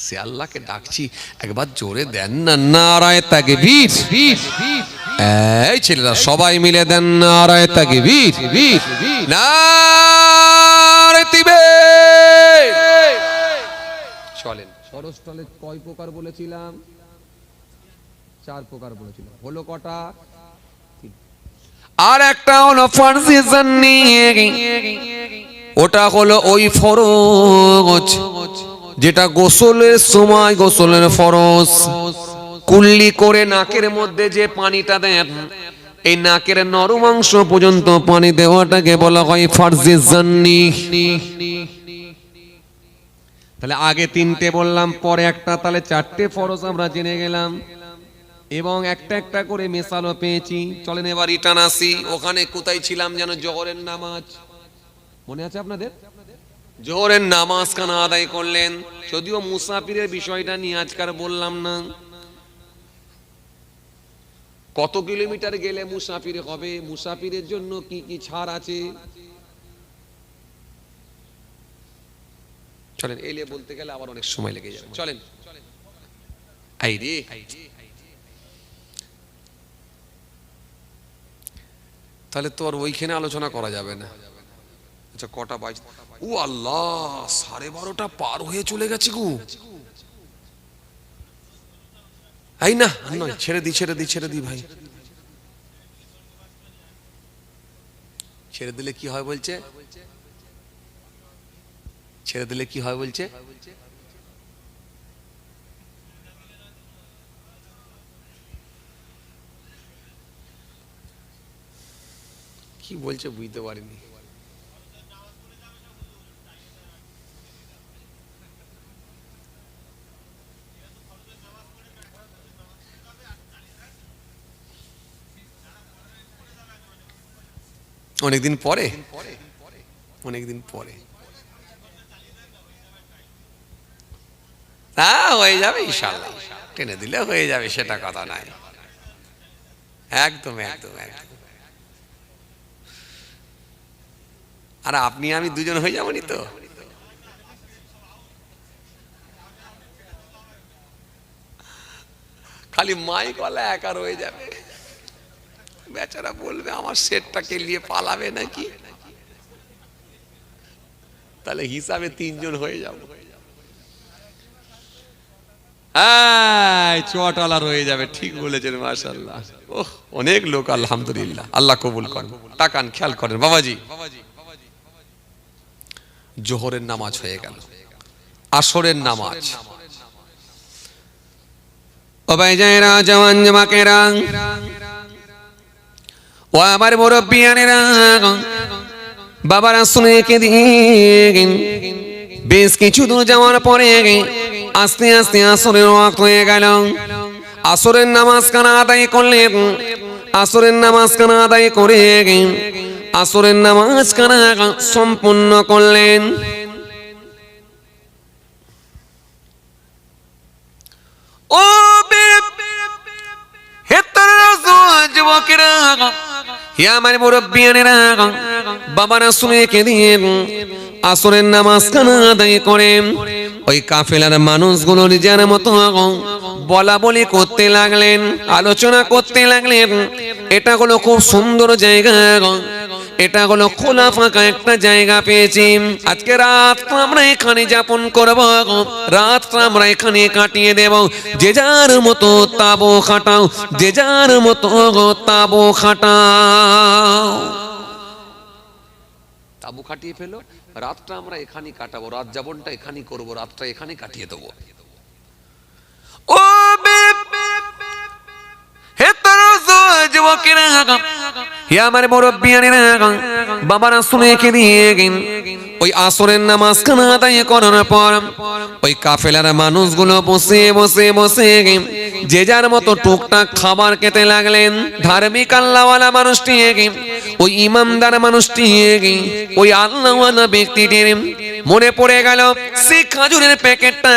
সে আল্লাহকে ডাকছি, একবার জোরে দেন না, নারায়ে তাকবীর। এই ছেলেরা সবাই মিলে দেন, নারায়ে তাকবীর, নারায়ে তাকবীর। চলেন, ফরজ কয় প্রকার বলেছিলাম? 4 প্রকার বলেছিলাম, হলো কটা? আর একটা হলো ফরজে জান্নি, ওটা হলো ওই ফরজ যেটা গোসলের সময়, গোসলের ফরজ। কুল্লি করে নাকের মধ্যে যে পানিটা দেন, এই নাকের নরম অংশ পর্যন্ত পানি দেওয়াটাকে বলা হয় ফরজে জান্নি। তাহলে আগে 3টে বললাম, পরে একটা, তাহলে 4টে ফরজ আমরা জেনে গেলাম এবং একটা একটা করে মেসালও পেয়েছি। চলেন এবার রিটার্ন আসি। ওখানে কোথায় ছিলাম যেন? জোহরের নামাজ মনে আছে আপনাদের? জোহরের নামাজ খানা আদায় করলেন, যদিও মুসাফিরের বিষয়টা নিয়ে আজকাল বললাম না। কত কিলোমিটার গেলে মুসাফির হবে, মুসাফিরের জন্য কি কি ছাড় আছে, চলেন। এলে বলতে গেলে আবার অনেক সময় লেগে যাবে। চলেন, আই রে, তাহলে তো আর ওইখানে আলোচনা করা যাবে না। আচ্ছা কটা বাজ? ও আল্লাহ, 12:30 পার হয়ে চলে গেছে গো। এই না নয়, ছেড়ে দি ভাই, ছেড়ে দিলে কি হয় বলছে? ছেড়ে দিলে কি হয় বলছে? কি বলছে বুঝতে পারিনি। অনেকদিন পরে, অনেকদিন পরে হয়ে যাবে ইনশাআল্লাহ, টেনে দিলে হয়ে যাবে, সেটা কথা নাই। একদম একদম একদম। আর আপনি আমি দুজন হয়ে যাবনি তো? খালি মাইক ওয়ালা একা রয়ে যাবে, বেচারা বলবে আমার সেটটাকে নিয়ে পালাবে নাকি। তাহলে হিসাবে 3 জন হয়ে যাবো, চটালা রয়ে যাবে। ঠিক বলেছেন, মাশাআল্লাহ। ওহ, অনেক লোক, আলহামদুলিল্লাহ, আল্লাহ কবুল করেন। তাকান, খেয়াল করেন বাবাজি। জোহরের নামাজ হয়ে গেল, আসরের নামাজ। ও ভাইজানেরা, জওয়ান জামাকেরা, ও আমার মুরব্বিয়ানেরা, বাবারা শুনে কে দিন, বেশ কিছু দূর যাওয়ার পরে আস্তে আস্তে আসরের ওয়াক্ত হয়ে গেল। আসরের নামাজ কানা আদায় করলেন। আসরের নামাজ কানা আদায় করে আসরের নামাজ কানা সম্পূর্ণ করলেন। ও হে তরুণ যুবকেরা, হে আমার মুরব্বিয়ানেরা, বাবারা শুনে কেঁদে আসরের নামাজ কানা আদায় করে ওই কাফেলার মানুষগুলো নিজের মতো বলা বলি করতে লাগলেন, আলোচনা করতে লাগলেন। এটা হলো খুব সুন্দর জায়গা, এটা হলো খোলা ফাঁকা একটা জায়গা পেয়েছি। আজকে রাতটা আমরা এখানে যাপন করব, রাতটা আমরা এখানে কাটিয়ে দেব। যে যার মতো তাবু খাটাও, যে যার মতো তাবু খাটাও। তাবু খাটিয়ে ফেলো, রাতটা আমরা এখানে কাটাবো, রাত যাপনটা এখানে করবো, রাতটা এখানে কাটিয়ে দেবো। ও হে তরুণ যুবকেরা, হে আমার মুরব্বিয়ানেরা, বাবারা শুনে দিয়ে ওই আসরের নামাজ কানা আদায় করার পর ওই কাফেলার মানুষগুলো বসে বসে বসে যে যার মতো টুকটাক খাবার খেতে লাগলেন। ধার্মিক আল্লাহওয়ালা মানুষটি, ওই ইমামদার মানুষটি, ওই আল্লাহওয়ালা ব্যক্তিটির মনে পড়ে গেল সেই খাজুরের প্যাকেটটা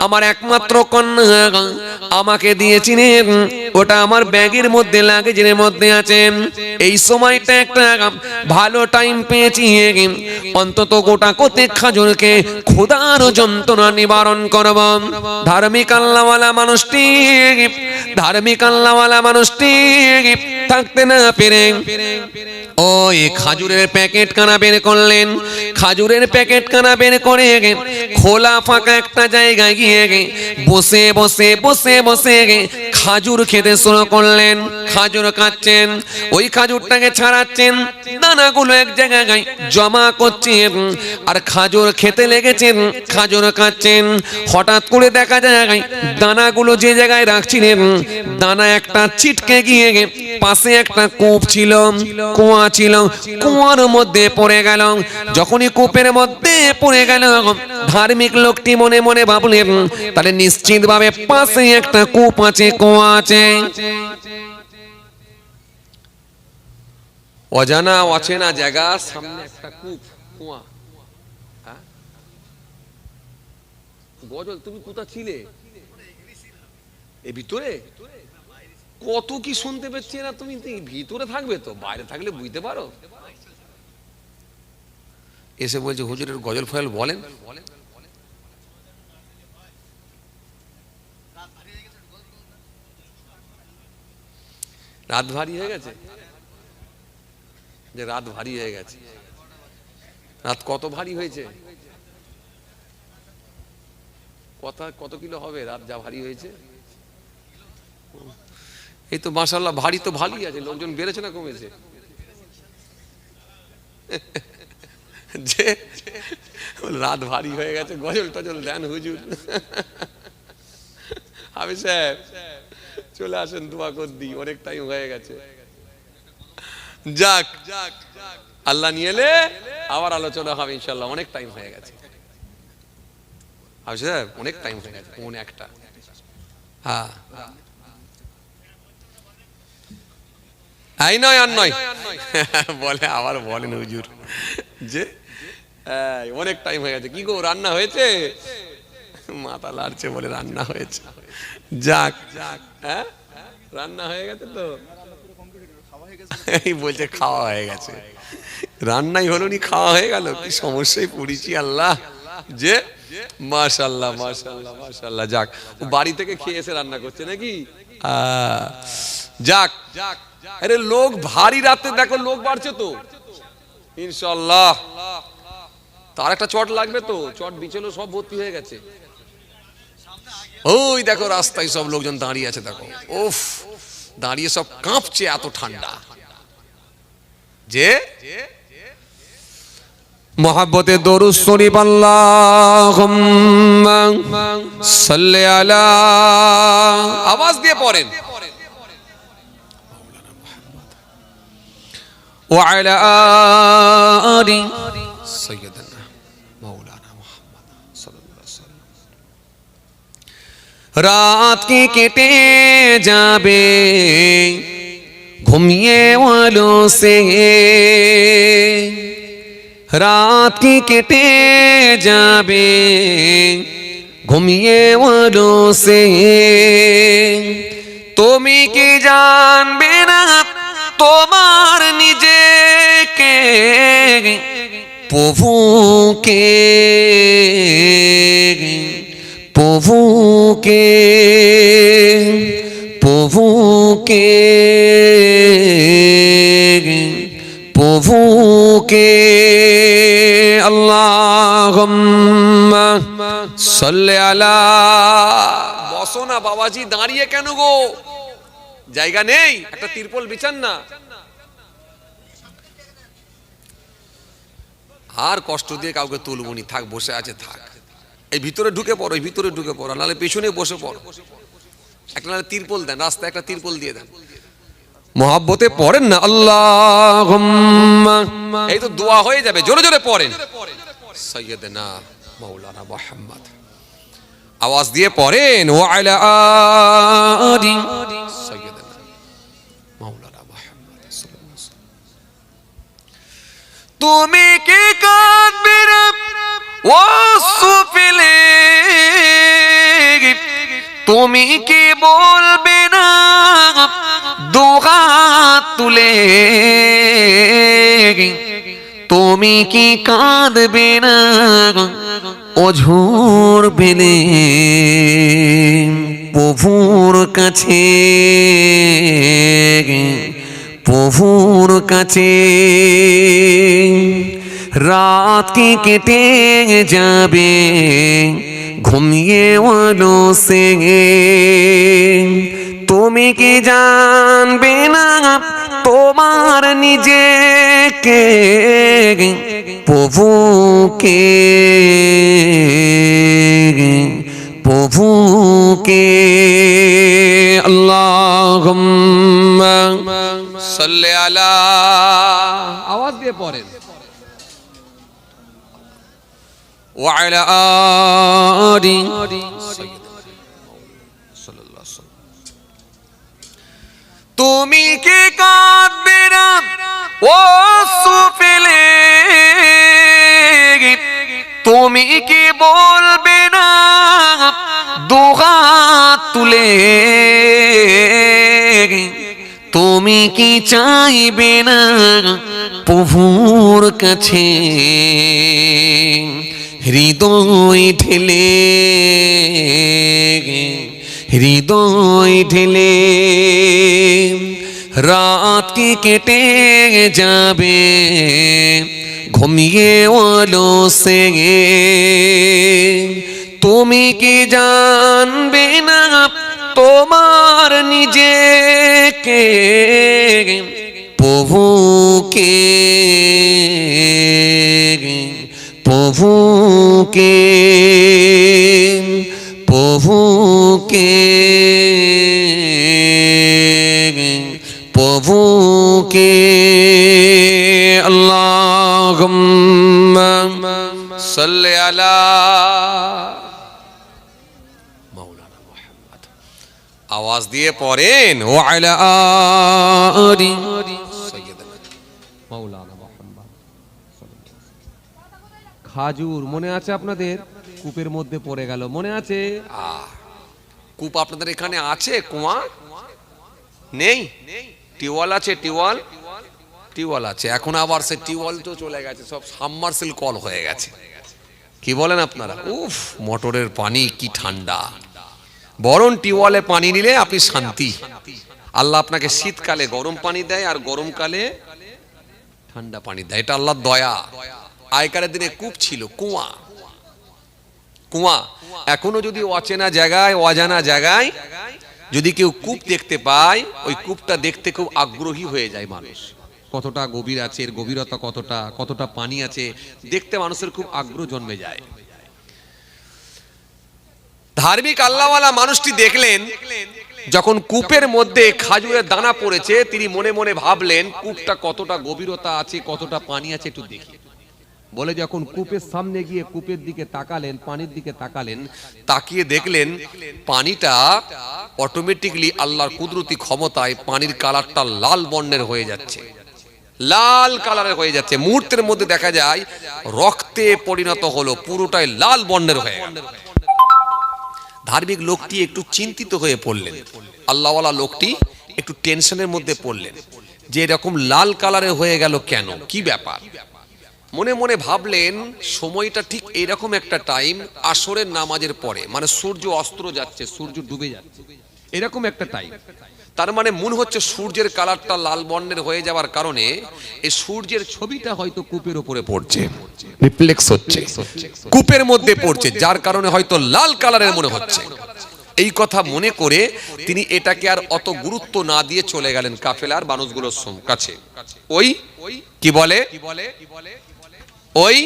আমার একমাত্র কন্যা আমাকে দিয়েছিলেন, ওটা আমার ব্যাগের মধ্যে লাগেজের মধ্যে আছে। এই সময়টা একটা ভালো টাইম পেয়েছি, অন্তত গোটা কোতে খাজুরকে ক্ষুধার যন্ত্রণা নিবারণ করব। ধার্মিক আল্লাহওয়ালা মানুষটি, ধার্মিক আল্লাহওয়ালা মানুষটি থাকতে না পেরে ওই খাজুরের প্যাকেট কানা বের করলেন। খাজুরের প্যাকেট কানা বের করে খোলা ফাঁকা একটা জায়গায় গিয়ে বসে বসে বসে বসে খাজুর খেতে শুরু করলেন। খাজুর খাচ্ছেন, ওই খাজুরটাকে ছাড়াচ্ছেন, দানাগুলো এক জায়গায় জমা করছেন আর খাজুর খেতে লেগেছেন, খাজুর খাচ্ছেন। হঠাৎ করে দেখা যায় দানাগুলো যে জায়গায় রাখছিলেন, দানা একটা ছিটকে গিয়ে পাশে একটা কূপ ছিল, কুয়া ছিল, কুয়ার মধ্যে পড়ে গেল। যখনই কূপের মধ্যে পড়ে গেল, ধার্মিক লোকটি মনে মনে ভাবলেন তাহলে নিশ্চিত ভাবে পাশে একটা কূপ আছে, কুয়া আছে। অজানা অচেনা জায়গা, সামনে একটা কূপ, কুয়া। গজল, তুমি কোথায় ছিলে? এ ভিতরে কত কি শুনতে পেয়েছি না, তুমি ভিতরে থাকবে তো, বাইরে থাকলে বুঝতে পারো। এসে বলছে হুজুরের গজল ফজল বলেন। রাত ভারী হয়ে গেছে, যে রাত ভারী হয়ে গেছে। রাত কত ভারী হয়েছে, কত কিলো হবে রাত যা ভারী হয়েছে? এই তো মাশাআল্লাহ, ভারী তো ভালোই আছে। লোকজন বেড়েছে না কমেছে? যে রাত ভারী হয়ে গেছে, গজল টজল দেন হুজুর। হাফেজ সাহেব চলে আসেন, দোয়া কর দিই, অনেক টাইম হয়ে গেছে। যাক, আল্লাহ নিয়ে এলে আবার আলোচনা হবে ইনশাআল্লাহ। অনেক টাইম হয়ে গেছে হাফেজ সাহেব, অনেক টাইম হয়ে গেছে, পৌনে একটা। হ্যাঁ, এই নয় আর নয় বলে, আবার বলেন হুজুর যে অনেক টাইম হয়ে গেছে। কি গো, রান্না হয়েছে? মাথা লাড়ছে, বলে রান্না হয়েছে। যাক, হ্যাঁ রান্না হয়ে গেছে তো, এই বলছে খাওয়া হয়ে গেছে। রান্নাই হলো নি, খাওয়া হয়ে গেল। কি সমস্যায় পড়েছি আল্লাহ। যে মাশাআল্লাহ মাশাআল্লাহ মাশাআল্লাহ। যাক, ও বাড়ি থেকে খেয়ে এসে রান্না করছে নাকি? যাক, আরে লোক ভারী, রাতে দেখো লোক বাড়ছে তো ইনশাআল্লাহ। তার একটা চট লাগবে তো, চট বিছানো সব ভর্তি হয়ে গেছে। ওই দেখো রাস্তায় সব লোকজন দাঁড়িয়ে আছে, দেখো উফ, দাঁড়িয়ে সব কাঁপছে, এত ঠান্ডা। যে মোহাব্বতে দরুদ শরীফ আল্লাহুম্মা সাল্লি আলা, আওয়াজ দিয়ে পড়েন, ওয়া আলা আলি সাইয়্যিদানা মাওলানা মুহাম্মদ। রাত কি কেটে যাবে ঘুমিয়ে वालों से, রাত কি কেটে যাবে ঘুমিয়ে वालों से, তুমি কি জানবে না তোমার নিজেকে প্রভুকে, প্রভুকে, প্রভুকে, প্রভুকে। আল্লাহুম্মা সাল্লি আলা। বসো না বাবাজি, দাঁড়িয়ে কেন গো? জায়গা নেই? একটা তিরপল বিছান না। আর কষ্ট দিয়ে কাউকে তুলবনি, থাক বসে আছে থাক। এই ভিতরে ঢুকে পড়ো, এই ভিতরে ঢুকে পড়ো, নাহলে পেছনে বসে পড়ো। একটা নাহলে তিরপল দেন, রাস্তায় একটা তিরপল দিয়ে দেন। মোহাব্বতে পড়েন না আল্লাহুম্মা, এই তো দোয়া হয়ে যাবে, জোরে জোরে পড়েন। সাইয়্যিদনা মাওলানা মুহাম্মদ, আওয়াজ দিয়ে পড়েন। ওয়া আলা আলি সাইয়্যিদনা মাওলানা মুহাম্মদ সাল্লাল্লাহু আলাইহি ওয়াসাল্লাম। তুমি কি কাঁদবে না ওয়াসফিলে, তুমি কি বলবে না দোয়া তুলে, তুমি কি কাঁদবে না অঝোর বেলে প্রভুর কাছে, প্রভুর কাছে। রাত কি কেটে যাবে ঘুমিয়ে वालों से, তুমি কি জানবে না তোমার নিজেকে প্রভুকে, প্রভুকে। আল্লাহুম্মা সাল্লি আলা, আওয়াজ দিয়ে পড়েন। ওয়া আলা আলি সাল্লাল্লাহু আলাইহি ওয়াসাল্লাম। তুমি কি কাঁদবে না ওয়াসফিলে, তুমি কি বলবে না দোয়া তুলে, তুমি কি চাইবে না প্রভুর কাছে হৃদয় ঢেলে, হৃদয় ঢেলে। রাত কি কেটে যাবে ঘুমিয়ে वालों से, তুমি কি জানবে না তোমার নিজেকে প্রভুকে, প্রভুকে, প্রভুকে, প্রভুকে। আল্লাহুম্মা সাল্লি আলা মাওলানা মুহাম্মদ, আওয়াজ দিয়ে পড়েন। ওয়া আলা আলি সাইয়্যিদনা মাওলানা মুহাম্মদ। খাজুর মনে আছে আপনাদের? কূপের মধ্যে পড়ে গেল, মনে আছে? কূপ আপনাদের এখানে আছে? কুয়া নেই? টিউবওয়েল আছে? টিউবওয়েল, টিউবওয়েল আছে। এখন আবার সে টিউবওয়েল তো চলে গেছে, সব সাবমার্সিবল কল হয়ে গেছে। কি বলেন আপনারা? উফ, মোটরের পানি কি ঠান্ডা। বরং টিউবওয়েলে পানি নিলে আপনি শান্তি। আল্লাহ আপনাকে শীতকালে গরম পানি দেয় আর গরমকালে ঠান্ডা পানি দেয়, এটা আল্লাহর দয়া। আগেকার দিনে কূপ ছিল, কুয়া, কুয়া। এখনো যদি অচেনা জায়গায়, অজানা জায়গায় যদি কেউ কূপ দেখতে পায়, ওই কূপটা দেখতে খুব আগ্রহী হয়ে যায় মানুষ। কতটা গভীর আছে, এর গভীরতা কতটা, কতটা পানি আছে, দেখতে মানুষের খুব আগ্রহ জন্মে যায়। ধার্মিক আল্লাহওয়ালা মানুষটি দেখলেন যখন কূপের মধ্যে খাজুরের দানা পড়েছে, তিনি মনে মনে ভাবলেন কূপটা কতটা গভীরতা আছে, কতটা পানি আছে একটু দেখি। বলে যখন কূপের সামনে গিয়ে কূপের দিকে তাকালেন, পানির দিকে তাকালেন, তাকিয়ে দেখলেন পানিটা অটোমেটিকলি আল্লাহর কুদরতি ক্ষমতায় পানির কালারটা লাল বর্ণের হয়ে যাচ্ছে, লাল কালারের হয়ে যাচ্ছে। মুহূর্তের মধ্যে দেখা যায় রক্তে পরিণত হলো, পুরোটাই লাল বর্ণের হয়ে গেল। ধার্মিক লোকটি একটু চিন্তিত হয়ে পড়লেন, আল্লাহওয়ালা লোকটি একটু টেনশনের মধ্যে পড়লেন যে এরকম লাল কালারে হয়ে গেল কেন, কি ব্যাপার। মনে মনে ভাবলেন সময়টা ঠিক এরকম একটা টাইম, আসরের নামাজের পরে, মানে সূর্য অস্ত যাচ্ছে, সূর্য ডুবে যাচ্ছে, এরকম একটা টাইম। তার মানে মনে হচ্ছে সূর্যের কালারটা লাল বর্ণের হয়ে যাওয়ার কারণে এই সূর্যের ছবিটা হয়তো কূপের উপরে পড়ছে, রিফ্লেক্স হচ্ছে, কূপের মধ্যে পড়ছে, যার কারণে হয়তো লাল কালারের মনে হচ্ছে। এই কথা মনে করে তিনি এটাকে আর অত গুরুত্ব না দিয়ে চলে গেলেন কাফেলার মানুষগুলোর কাছে। ওই কি বলে ওই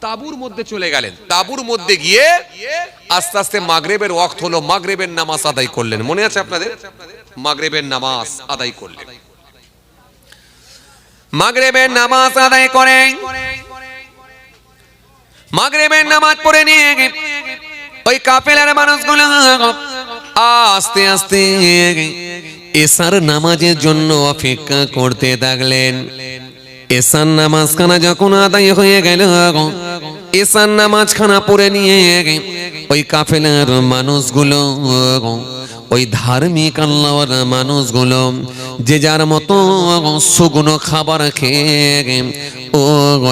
তাঁবুর মধ্যে চলে গেলেন। তাঁবুর মধ্যে গিয়ে আস্তে আস্তে মাগরিবের ওয়াক্ত হলো, মাগরিবের নামাজ আদায় করলেন। মনে আছে আপনাদের? মাগরিবের নামাজ আদায় করলেন। মাগরিবের নামাজ আদায় করেন, মাগরিবের নামাজ পড়ে নিয়ে ওই কাফেলার মানুষগুলো আস্তে আস্তে এশার নামাজের জন্য অপেক্ষা করতে থাকলেন। এশার নামাজ খানা যখন আদায় হয়ে গেল, এশার নামাজ খানা পড়ে নিয়ে ওই কাফেলার মানুষগুলো, ওই ধার্মিক আল্লাহর মানুষগুলো যে যার মতো শুকনো খাবার খেয়ে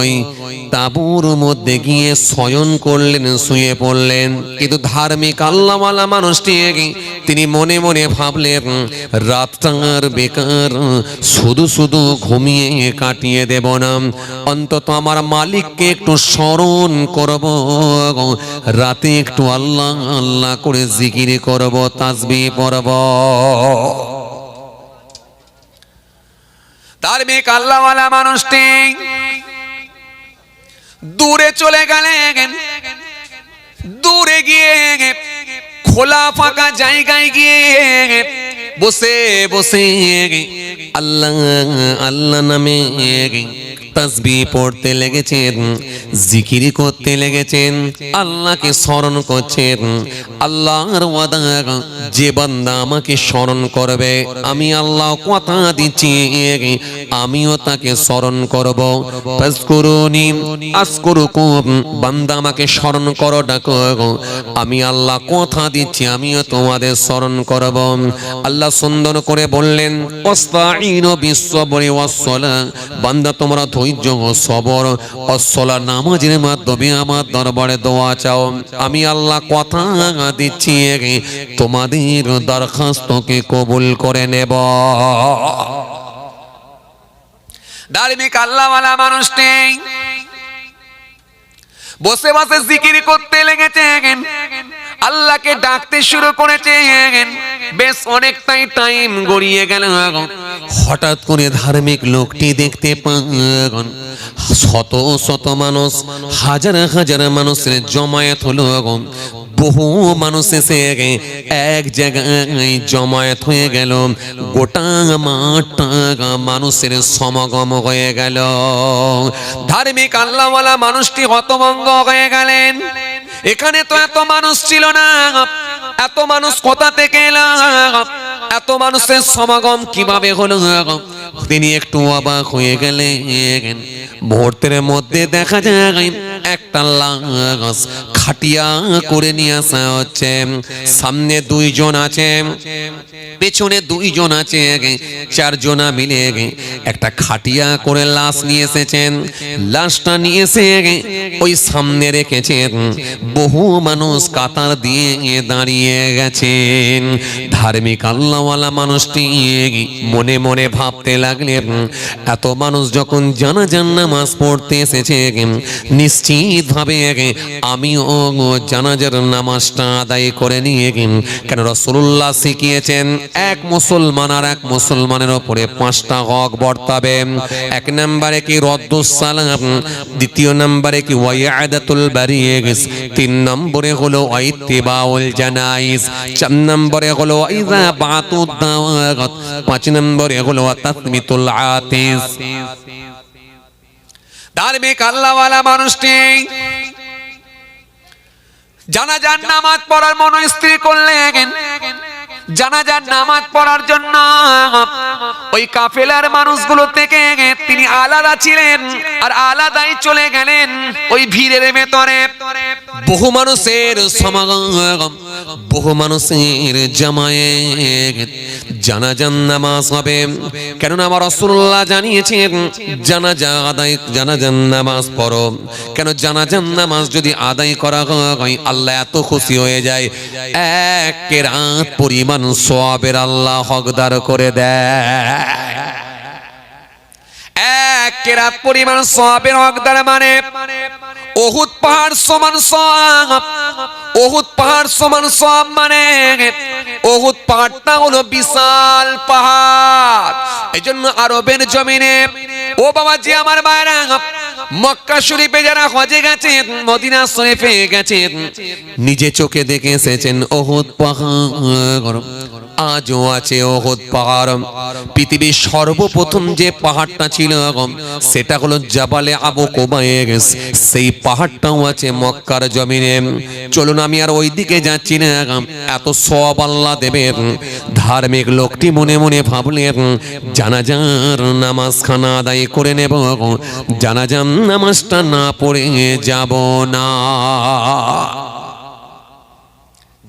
ওই তাঁবুর মধ্যে গিয়ে শয়ন করলেন, শুয়ে পড়লেন। কিন্তু ধার্মিক আল্লাহওয়ালা মানুষটি তিনি মনে মনে ভাবলেন রাতটা আর বেকার, শুধু শুধু ঘুমিয়ে কাটিয়ে দেব না, অন্তত আমার মালিককে একটু স্মরণ করব, রাতে একটু আল্লাহ আল্লাহ করে জিকির করব, তাসবিহ পড়ব। ধার্মিক আল্লাহওয়ালা মানুষটি দূরে চলে গেলেন, দূরে গিয়ে খোলা ফাঁকা জায়গায় গিয়ে বসে বসে আল্লাহ আল্লাহ নামে তাসবিহ পড়তে লেগেছেন, জিকির করতে লেগেছেন, আল্লাহকে স্মরণ করছেন। আল্লাহর ওয়াদা, যে বান্দা আমাকে স্মরণ করবে আমি আল্লাহ কথা দিচ্ছি আমিও তাকে স্মরণ করব। ফাজকুরুনি আযকুরুকুম, বান্দা আমাকে স্মরণ করো, ডাকো, আমি আল্লাহ কথা দিচ্ছি আমিও তোমাদের স্মরণ করব। আল্লাহ সুন্দর করে বললেন ওয়াস্তাঈনু বিস-সাবরি ওয়াস-সালাহ, বান্দা তোমরা ধৈর্য ও সবর ও সালাত নামাজের মাধ্যমে আমার দরবারে দোয়া চাও, আমি আল্লাহ কথা দিচ্ছি তোমাদের দরখাস্তকে কবুল করে নেব। ধার্মিক আল্লাহওয়ালা মানুষটি বসে বসে জিকির করতে লেগেছেন, আল্লাহকে ডাকতে শুরু করেছেন। বেশ অনেকটাই টাইম গড়িয়ে গেল। হঠাৎ করে ধার্মিক লোকটি দেখতে পান শত শত মানুষ, হাজার হাজার মানুষের জমায়েত হলো। বহু মানুষ এসে এক জায়গায় জমায়েত হয়ে গেল, গোটা মাঠটা মানুষের সমাগম হয়ে গেল। ধার্মিক আল্লাহওয়ালা মানুষটি হতভম্ব হয়ে গেলেন, এখানে তো এত মানুষ ছিল না, এত মানুষ কোথা থেকে এলো, এত মানুষের সমাগম কিভাবে হলো। তিনি একটু অবাক হয়ে গেলেন। মুহূর্তের মধ্যে দেখা যায় একটা লাশ খাটিয়া করে নিয়ে আসা হচ্ছে। সামনে দুইজন আছে, পেছনে দুইজন আছে, চারজনা মিলে একটা খাটিয়া করে লাশ নিয়ে এসেছেন। লাশটা নিয়ে এসে ওই সামনে রেখেছেন। বহু মানুষ কাতার দিয়ে দাঁড়িয়ে গেছেন। ধার্মিক আল্লাহওয়ালা মানুষটি মনে মনে ভাবতে লাগলেন এত মানুষ যখন জানাজার নামাজ পড়তে এসেছে, নিশ্চিত ভাবে আমিও জানাজার নামাজটা আদায় করে নিয়ে, কেন রাসূলুল্লাহ শিখিয়েছেন এক মুসলমান আর এক মুসলমানের উপরে 5টা হক বর্তাবে। এক নম্বরে কি রদ্দুস সালাম, দ্বিতীয় নম্বরে কি ওয়াইআদাতুল বারিস, 3 নম্বরে হলো ইত্তিবাউল জানাইজ, 4 নম্বরে হলো ইযা বাতুদ দাওয়াত, 5 নম্বরে হলো তাসমিতুল আতিস। ধার্মিক আল্লাহওয়ালা মানুষটি জানাজার নামাজ পড়ার মনস্থির করলেন। জানাজার নামাজ পড়ার জন্য ওই কাফেলার মানুষগুলো থেকে তিনি আলাদা ছিলেন আর আলাদাই চলে গেলেন ওই ভিড়ের ভেতরে। বহু মানুষের সমাগম, বহু মানুষের জামায়েত, জানাজার নামাজ হবে। কেননা আমার রাসূলুল্লাহ জানিয়েছেন জানাজা আদায়, জানাজার নামাজ পড়ো। কেন জানাজার নামাজ যদি আদায় করা হয় আল্লাহ এত খুশি হয়ে যায়, এক রাত পরিমাণ সওয়াবের আল্লাহ হকদার করে দেয়। এক রাত পরিমাণ সওয়াবের হকদার মানে উহুদ পাহাড় সমান সওয়াব। উহুদ পাহাড় সমান সওয়াব মানে উহুদ পাহাড়টা হলো বিশাল পাহাড়। এইজন্য আরবের জমিনে ও বাবাজি আমার ভাইরা, মক্কা শরীফে যারা হজে গেছেন, মদিনা শরীফে গেছেন, নিজে চোখে দেখে এসেছেন উহুদ পাহাড় আজও আছে। উহুদ পাহাড় পৃথিবীর সর্বপ্রথম যে পাহাড়টা ছিল সেটা হলো জাবালে আবু কুবাইস। সেই পাহাড়টাও আছে মক্কার জমিনে। চলুন আমি আর ওই দিকে যাচ্ছি না, এত সওয়াব আল্লাহ দেবেন। ধার্মিক লোকটি মনে মনে ভাবলেন জানাজার নামাজখানা আদায় করে নেব, জানাজার নামাজটা না পড়ে যাব না।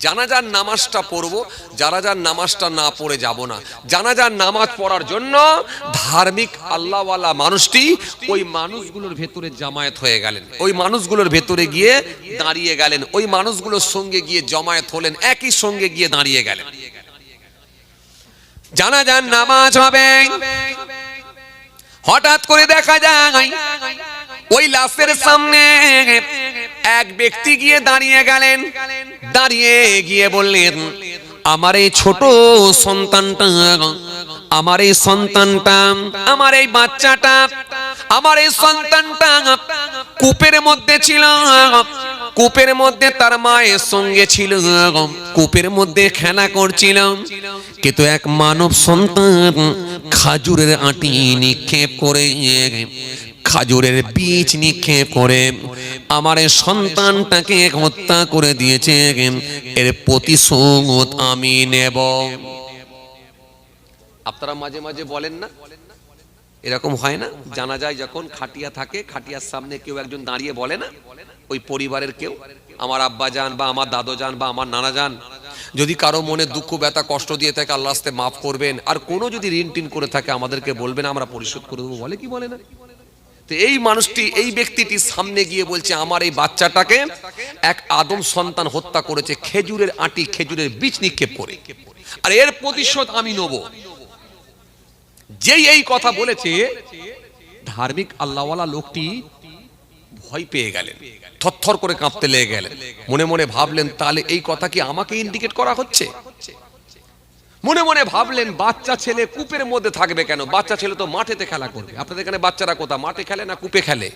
জানাজার নামাজটা পড়বো, জানাজার নামাজটা না পড়ে যাব না। জানাজার নামাজ পড়ার জন্য ধার্মিক আল্লাহওয়ালা মানুষটি ওই মানুষগুলোর ভেতরে জামায়াত হয়ে গেলেন। ওই মানুষগুলোর ভেতরে গিয়ে দাঁড়িয়ে গেলেন। ওই মানুষগুলোর সঙ্গে গিয়ে জামায়াত হলেন, একই সঙ্গে গিয়ে দাঁড়িয়ে গেলেন। জানাজার নামাজ হবে। হঠাৎ করে দেখা যায় ওই লাশের সামনে এক ব্যক্তি গিয়ে দাঁড়িয়ে গেলেন। দাঁড়িয়ে গিয়ে বললেন আমার এই ছোট সন্তানটা, আমার এই সন্তানটা, আমার এই বাচ্চাটা, আমার এই সন্তানটা কূপের মধ্যে ছিল। কূপের মধ্যে তার মায়ের সঙ্গে ছিল, কূপের মধ্যে খেলা করছিল। কিন্তু এক মানব সন্তান খাজুরের আটি নিক্ষেপ করে, খাজুরের বীজ নিক্ষেপ করে আমার এই সন্তানটাকে হত্যা করে দিয়েছে। এর প্রতিশোধ আমি নেব। আপনারা মাঝে মাঝে বলেন না, এরকম হয় না? জানা যায় যখন খাটিয়া থাকে, খাটিয়ার সামনে কেউ একজন দাঁড়িয়ে বলে না, ওই পরিবারের কেউ, আমার আব্বা যান বা আমার দাদু যান বা আমার নানা যান, যদি কারো মনে দুঃখ ব্যথা কষ্ট দিয়ে থাকে আল্লাহ আস্তে মাফ করবেন, আর কোনো যদি ঋণ টিন করে থাকে আমাদেরকে বলবেন, আমরা পরিশোধ করে দেবো। বলে কি বলে না? তো এই মানুষটি, এই ব্যক্তিটি সামনে গিয়ে বলছে আমার এই বাচ্চাটাকে এক আদম সন্তান হত্যা করেছে খেজুরের আটি, খেজুরের বীজ নিক্ষেপ করে, আর এর প্রতিশোধ আমি নেব। যেই এই কথা বলেছে ধার্মিক আল্লাহওয়ালা লোকটি ভয় পেয়ে গেলেন, থরথর করে কাঁপতে লেগে গেলেন। মনে মনে ভাবলেন তাহলে এই কথা কি আমাকে ইন্ডিকেট করা হচ্ছে? মনে মনে ভাবলেন বাচ্চা ছেলে কূপের মধ্যে থাকবে কেন? বাচ্চা ছেলে তো মাঠেতে খেলা করবে। আপনাদের এখানে বাচ্চারা কোথা, মাঠে খেলে না কূপে খেলে?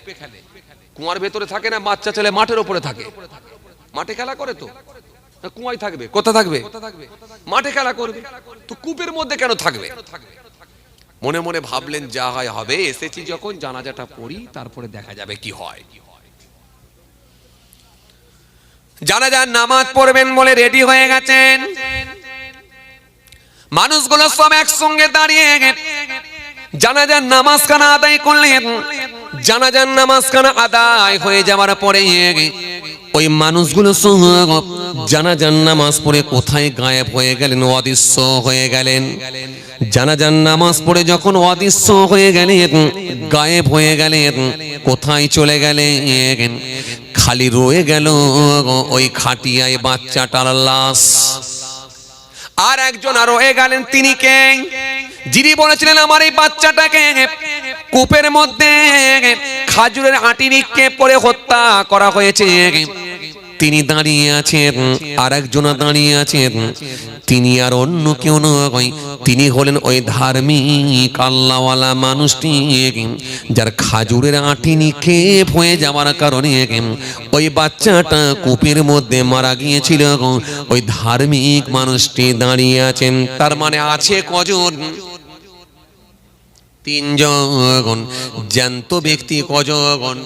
কুয়ার ভেতরে থাকে না, বাচ্চা ছেলে মাঠের উপরে থাকে। মাঠে খেলা করে তো, কুয়ায় থাকবে? কোথা থাকবে? মাঠে খেলা করবে। তো কূপের মধ্যে কেন থাকবে? মনে মনে ভাবলেন যা হয় হবে, এসেছি যখন জানাজাটা পড়ি, তারপরে দেখা যাবে কি হয়। জানাজার নামাজ পড়বেন বলে রেডি হয়ে গেছেন। মানুষগুলো সব একসঙ্গে দাঁড়িয়ে জানাজার নামাজখানা আদায় করলেন। জানাজার নামাজখানা আদায় হয়ে যাওয়ার পরে ওই মানুষগুলো সব জানাজার নামাজ পড়ে কোথায় গায়েব হয়ে গেলেন, অদৃশ্য হয়ে গেলেন। জানাজার নামাজ পড়ে যখন অদৃশ্য হয়ে গেলেন, গায়েব হয়ে গেলেন, কোথায় চলে গেলেন? খালি রয়ে গেল ওই খাটিয়ায় বাচ্চাটার লাশ। আর একজন আর রয়ে গেলেন, তিনি কে? যিনি বলেছিলেন আমার এই বাচ্চাটাকে কূপের মধ্যে খাজুরের আটি নিক্ষেপ করে হত্যা করা হয়েছে। তিনি দাঁড়িয়ে আছেন, আর একজন দাঁড়িয়ে আছেন। তিনি আর অন্য কেউ নয়, তিনি হলেন ওই ধার্মিক আল্লাহওয়ালা মানুষটি যার খাজুরের আটি নিক্ষেপ হয়ে যাওয়ার কারণে ওই বাচ্চাটা কূপের মধ্যে মারা গিয়েছিল। ওই ধার্মিক মানুষটি দাঁড়িয়ে আছেন। তার মানে আছে কজন? তিনজন। জ্যান্ত ব্যক্তি কজন?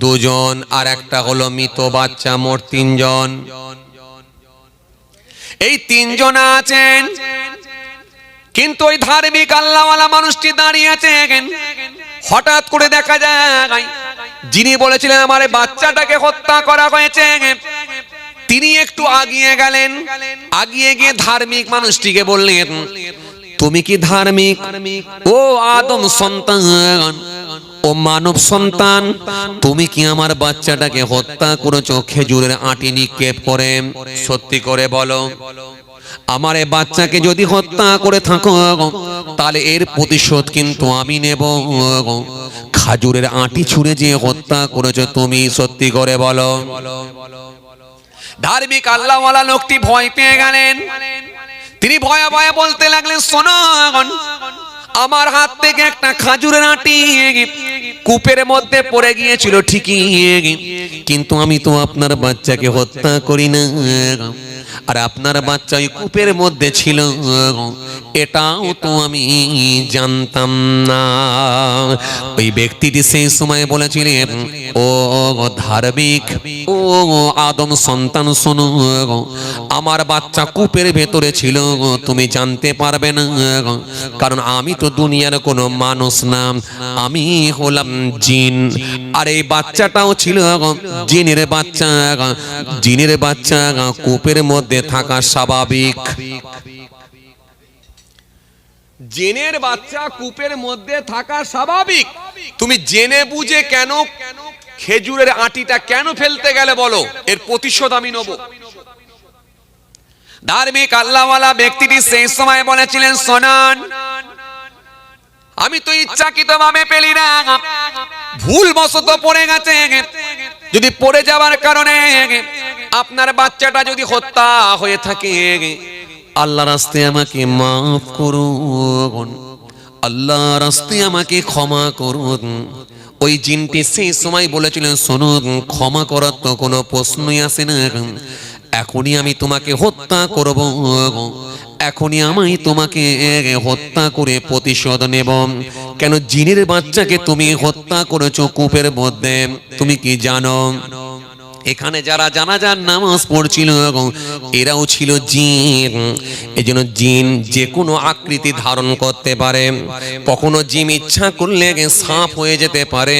দুজন, আর একটা হলো মৃত বাচ্চা, মোট তিনজন। এই তিনজন আছেন, কিন্তু ওই ধার্মিক আল্লাহওয়ালা মানুষটি দাঁড়িয়ে আছেন। হঠাৎ করে দেখা যায় যিনি বলেছিলেন আমার এই বাচ্চাটাকে হত্যা করা হয়েছে, তিনি একটু আগিয়ে গেলেন। আগিয়ে গিয়ে ধার্মিক মানুষটিকে বললেন, তুমি কি ধার্মিক? ও আদম সন্তান, ও মানব সন্তান, তুমি কি আমার বাচ্চাটাকে হত্যা করেছো খেজুরের আটি নিক্ষেপ করে? সত্যি করে বলো। আমার এই বাচ্চাকে যদি হত্যা করে থাকো, তাহলে এর প্রতিশোধ কিন্তু আমি নেব। খাজুরের আটি ছুঁড়ে যে হত্যা করেছো তুমি, সত্যি করে বলো। ধার্মিক আল্লাহওয়ালা লোকটি ভয় পেয়ে গেলেন। তিনি ভয়ে ভয়ে বলতে লাগলেন, শোনো, আমার হাত থেকে একটা খাজুরের আটি কূপের মধ্যে পড়ে গিয়েছিল ঠিকই, কিন্তু আমি তো আপনার বাচ্চাকে হত্যা করি না, আর আপনার বাচ্চা ওই কূপের মধ্যে ছিল, এটাও তো আমি জানতাম না। ওই ব্যক্তিটি সেই সময় বলেছিলেন, ও ধার্মিক, ও আদম সন্তান, শোনো, আমার বাচ্চা কূপের ভেতরে ছিল, তুমি জানতে পারবে না, কারণ আমি তো দুনিয়ার কোনো মানুষ না, আমি হলাম জিন। আর এই বাচ্চাটাও ছিল জিনের বাচ্চা। জিনের বাচ্চা কূপের মধ্যে থাকা স্বাভাবিক। জিনের বাচ্চা কূপের মধ্যে থাকা স্বাভাবিক। তুমি জেনে বুঝে কেন খেজুরের আটিটা কেন ফেলতে গেলে বলো? এর প্রতিশোধ আমি নেব। ধার্মিক আল্লাহওয়ালা ব্যক্তিটি সেই সময় বলেছিলেন, শোনান, আমি তো ইচ্ছাকৃতভাবে পেলি না, ভুলবশত পড়ে গেছে। যদি পড়ে যাওয়ার কারণে আপনার বাচ্চাটা যদি হত্যা হয়ে থাকে, আল্লাহর রাস্তায় আমাকে মাফ করুন, আল্লাহর রাস্তায় আমাকে ক্ষমা করুন। ওই জিনটি সেই সময় বলেছিলেন, শুনুন, ক্ষমা করার তো কোনো প্রশ্নই আসে না, এখনই আমি তোমাকে হত্যা করব, এখনই আমি তোমাকে হত্যা করে প্রতিশোধ নেব। কেন জিনের বাচ্চাকে তুমি হত্যা করেছো কূপের মধ্যে, তুমি কি জানো? এখানে যারা জানাজার নামাজ পড়ছিল এরাও ছিল জিন। এজন্য জিন যে কোনো আকৃতি ধারণ করতে পারে। কখনো জিন ইচ্ছা করলে সাপ হয়ে যেতে পারে,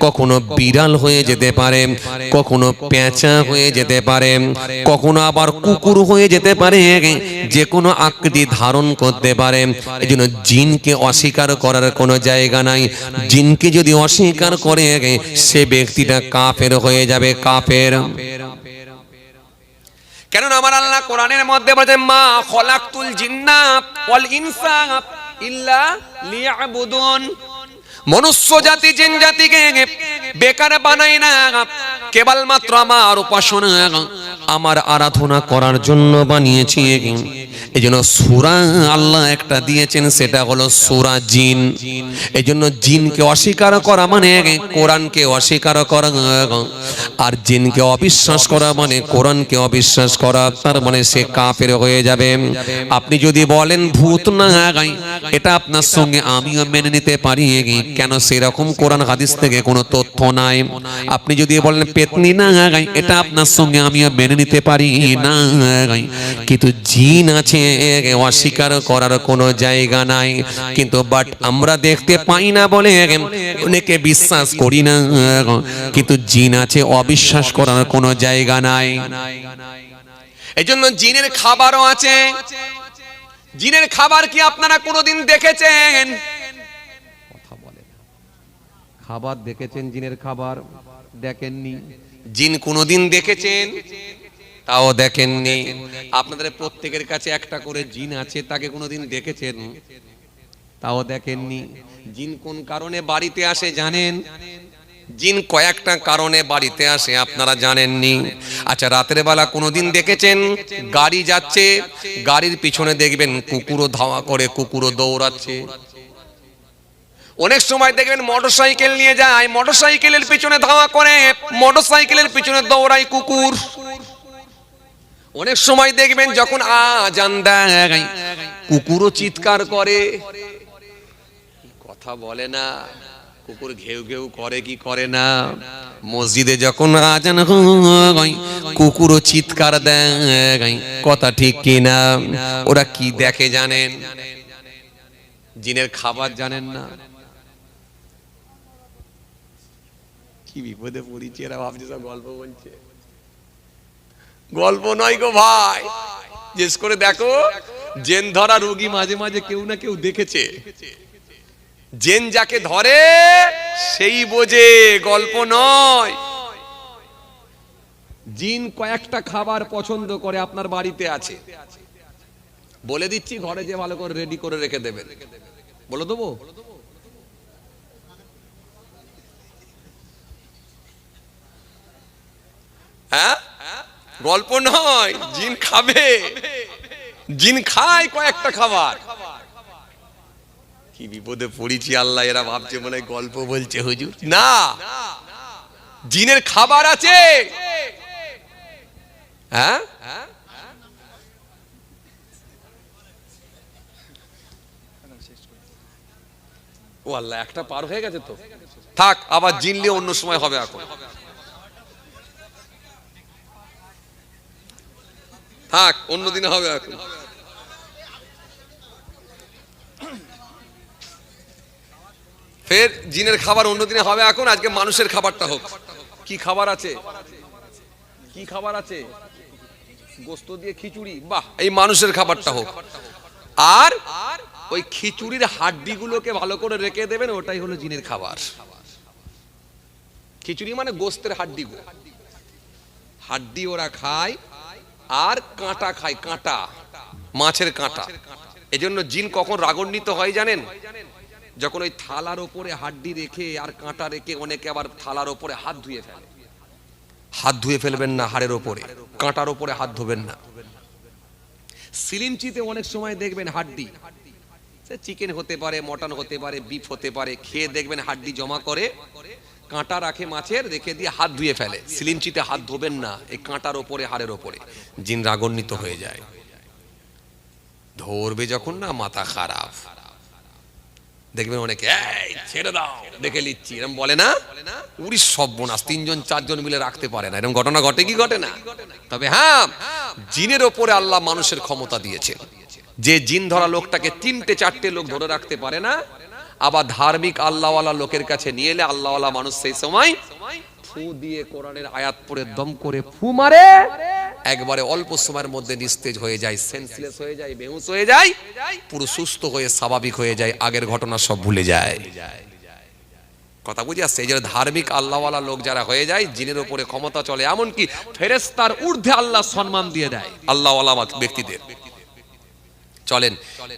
কখনো বিড়াল হয়ে যেতে পারে, কখনো পেঁচা হয়ে যেতে পারে, কখনো আবার কুকুর হয়ে যেতে পারে, যে কোনো আকৃতি ধারণ করতে পারে। এজন্য জিনকে অস্বীকার করার কোনো জায়গা নাই। জিনকে যদি অস্বীকার করে সে ব্যক্তিটা কাফের হয়ে যাবে, কাফের। কেননা আমার আল্লাহ কোরআনের মধ্যে বলেছেন, মা খলাকতুল জিন্না ওয়াল ইনসা ইল্লা লিয়াবুদুন। মনুষ্য জাতি জিন জাতিকে বেকার বানাই না, কেবলমাত্র আমার উপাসনা, আমার আরাধনা করার জন্য বানিয়েছি। এজন্য সূরা আল্লাহ একটা দিয়েছেন, সেটা হলো সূরা জিন। এজন্য জিনকে অস্বীকার করা মানে কোরআনকে অস্বীকার করা, আর জিনকে অবিশ্বাস করা মানে কোরআনকে অবিশ্বাস করা। তার মানে সে কাফের হয়ে যাবে। আপনি যদি বলেন ভূত না গাই, এটা আপনার সঙ্গে আমিও মেনে নিতে পারি, কেন সেরকম কোরআন হাদিস থেকে কোনো তথ্য নাই। আপনি যদি বলেন পেতনি না গাই, এটা আপনার সঙ্গে আমিও মেনে নিতে পারি না গাই, কিন্তু জিন আছে অস্বীকার করার কোনো জায়গা নাই। কিন্তু বাট আমরা দেখতে পাই না বলে অনেকে বিশ্বাস করি না, কিন্তু জিন আছে অবিশ্বাস করার কোনো জায়গা নাই। এজন্য জিনের খাবারও আছে। জিনের খাবার কি আপনারা কোনোদিন দেখেছেন? কথা বলে, খাবার দেখেছেন? জিনের খাবার দেখেননি? জিন কোনোদিন দেখেছেন? তাও দেখেননি। আপনাদের প্রত্যেকের কাছে একটা করে জিন আছে, তাকে কোনোদিন দেখেছেন? তাও দেখেননি। জিন কোন কারণে বাড়িতে আসে জানেন? জিন কয়েকটা কারণে বাড়িতে আসে, আপনারা জানেননি। আচ্ছা, রাতের বেলা কোনোদিন দেখেছেন গাড়ি যাচ্ছে, গাড়ির পিছনে দেখবেন কুকুরও ধাওয়া করে, কুকুরও দৌড়াচ্ছে। অনেক সময় দেখবেন মোটরসাইকেল নিয়ে যায়, মোটরসাইকেলের পিছনে ধাওয়া করে, মোটরসাইকেলের পিছনে দৌড়ায় কুকুর। অনেক সময় দেখবেন যখন আজান দেয় কুকুরও চিৎকার করে। কথা বলে না, কুকুর ঘেউ ঘেউ করে কি করে না। মসজিদে যখন আজান হয় কুকুরও চিৎকার দেয়, কথা ঠিক কি না? ওরা কি দেখে জানেন? জিনের খাবার জানেন না। কি বিপদে পড়েছি, এরা ভাবছে সব গল্প বলছে। গল্প নয় গো ভাই, জিজ্ঞেস করে দেখো, জেন ধরা রোগী মাঝে মাঝে কেউ না কেউ দেখেছে। জেন যাকে ধরে সেই বোঝে, গল্প নয়। জিন কয়েকটা খাবার পছন্দ করে, আপনার বাড়িতে আছে, বলে দিচ্ছি, ঘরে যে ভালো করে রেডি করে রেখে দেবেন। বলে দেবো? হ্যাঁ, গল্প নয়, জিন খাবে, জিন খায় কয়েকটা খাবার। কি বিপদে পড়েছি আল্লাহ, এরা ভাবছে মনে হয় গল্প বলছে হুজুর। না, জিনের খাবার আছে। হ্যাঁ, ও আল্লাহ, একটা পার হয়ে গেছে তো, থাক, আবার জিনলে অন্য সময় হবে। এখন থাক, অন্যদিনে হবে। এখন ফের জিনের খাবার অন্যদিনে হবে। এখন আজকে মানুষের খাবারটা হোক। কি খাবার আছে? কি খাবার আছে? গোস্ত দিয়ে খিচুড়ি, বাহ, এই মানুষের খাবারটা হোক। আর ওই খিচুড়ির হাড্ডি গুলোকে ভালো করে রেখে দেবেন, ওটাই হলো জিনের খাবার। খিচুড়ি মানে গোস্তের হাড্ডি, হাড্ডি ওরা খায়। আর কাঁটা খায়, কাঁটা, মাছের কাঁটা। এজন্য জিন কখন রাগান্বিত হয় জানেন? যখন ওই থালার ওপরে হাড্ডি রেখে আর কাঁটা রেখে, অনেকে আবার থালার ওপরে হাত ধুয়ে ফেলে। হাত ধুয়ে ফেলবেন না, হাড়ের ওপরে, কাঁটার ওপরে হাত ধোবেন না। সিলিমচিতে অনেক সময় দেখবেন হাড্ডি, চিকেন হতে পারে, মটন হতে পারে, বিফ হতে পারে, খেয়ে দেখবেন হাড্ডি জমা করে, কাঁটা রাখে মাছের, রেখে দিয়ে হাত ধুয়ে ফেলে। সিলিমচিতে হাত ধোবেন না, এই কাঁটার ওপরে, হাড়ের ওপরে। জিন রাগান্বিত হয়ে যায়, ধরবে যখন না, মাথা খারাপ। দেখবেন অনেকে, এই ছেড়ে দাও, দেখে নিচ্ছি, এরকম বলে না? উড়ি সর্বনাশ, 3 জন 4 জন মিলে রাখতে পারে না। এরকম ঘটনা ঘটে কি ঘটে না? তবে হ্যাঁ, জিনের ওপরে আল্লাহ মানুষের ক্ষমতা দিয়েছে। যে জিন ধরা লোকটাকে 3টে 4টে লোক ধরে রাখতে পারে না, আবার ধার্মিক আল্লাহওয়ালা লোকের কাছে নিয়ে এলে আল্লাহওয়ালা মানুষ সেই সময় ফু দিয়ে কোরআনের আয়াত পড়ে দম করে ফু মারে, একবারে অল্প সময়ের মধ্যে নিস্তেজ হয়ে যায়, সেন্সলেস হয়ে যায়, বেহুশ হয়ে যায়, পুরো সুস্থ হয়ে স্বাভাবিক হয়ে যায়, আগের ঘটনা সব ভুলে যায়। কথা বুঝে আসছে? এই যে ধার্মিক আল্লাহওয়ালা লোক যারা হয়ে যায়, জিনের উপরে ক্ষমতা চলে, এমনকি ফেরেশতার ঊর্ধ্বে আল্লাহ সম্মান দিয়ে দেয় আল্লাহওয়ালা ব্যক্তিদের। চলেন,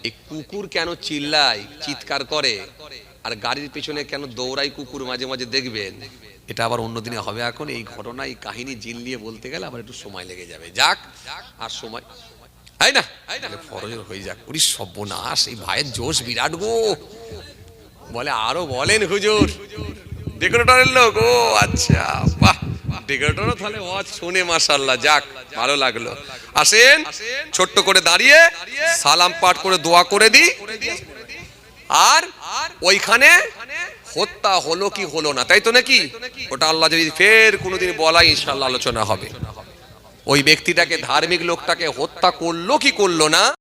এই কুকুর কেন চিল্লায়, চিৎকার করে, আর গাড়ির পেছনে কেন দৌড়াই কুকুর মাঝে মাঝে, দেখবেন। এটা আবার অন্যদিনে হবে। এখন এই ঘটনা, এই কাহিনী জিন নিয়ে বলতে গেলে আবার একটু সময় লেগে যাবে। যাক, আর সময় তাই না, ফরজের হয়ে যাক। ওরে সর্বনাশ, এই ভাইয়ের জোশ বিরাট গো। বলে আরো বলেন হুজুর, ডেকোরেটরের লোক। ও আচ্ছা, বাহ, ডেকোরেটরও তাহলে ওয়াজ শুনে মাশাআল্লাহ, যাক, ভালো লাগলো। আসেন, ছোট্ট করে দাঁড়িয়ে সালাম পাঠ করে দোয়া করে দিই। আর ওইখানে হত্যা হলো কি হলো না, তাই তো নাকি? ওটা আল্লাহ যদি ফের কোনোদিন বলা, ইনশাআল্লাহ আলোচনা হবে। ওই ব্যক্তিটাকে, ধার্মিক লোকটাকে হত্যা করলো কি করলো না,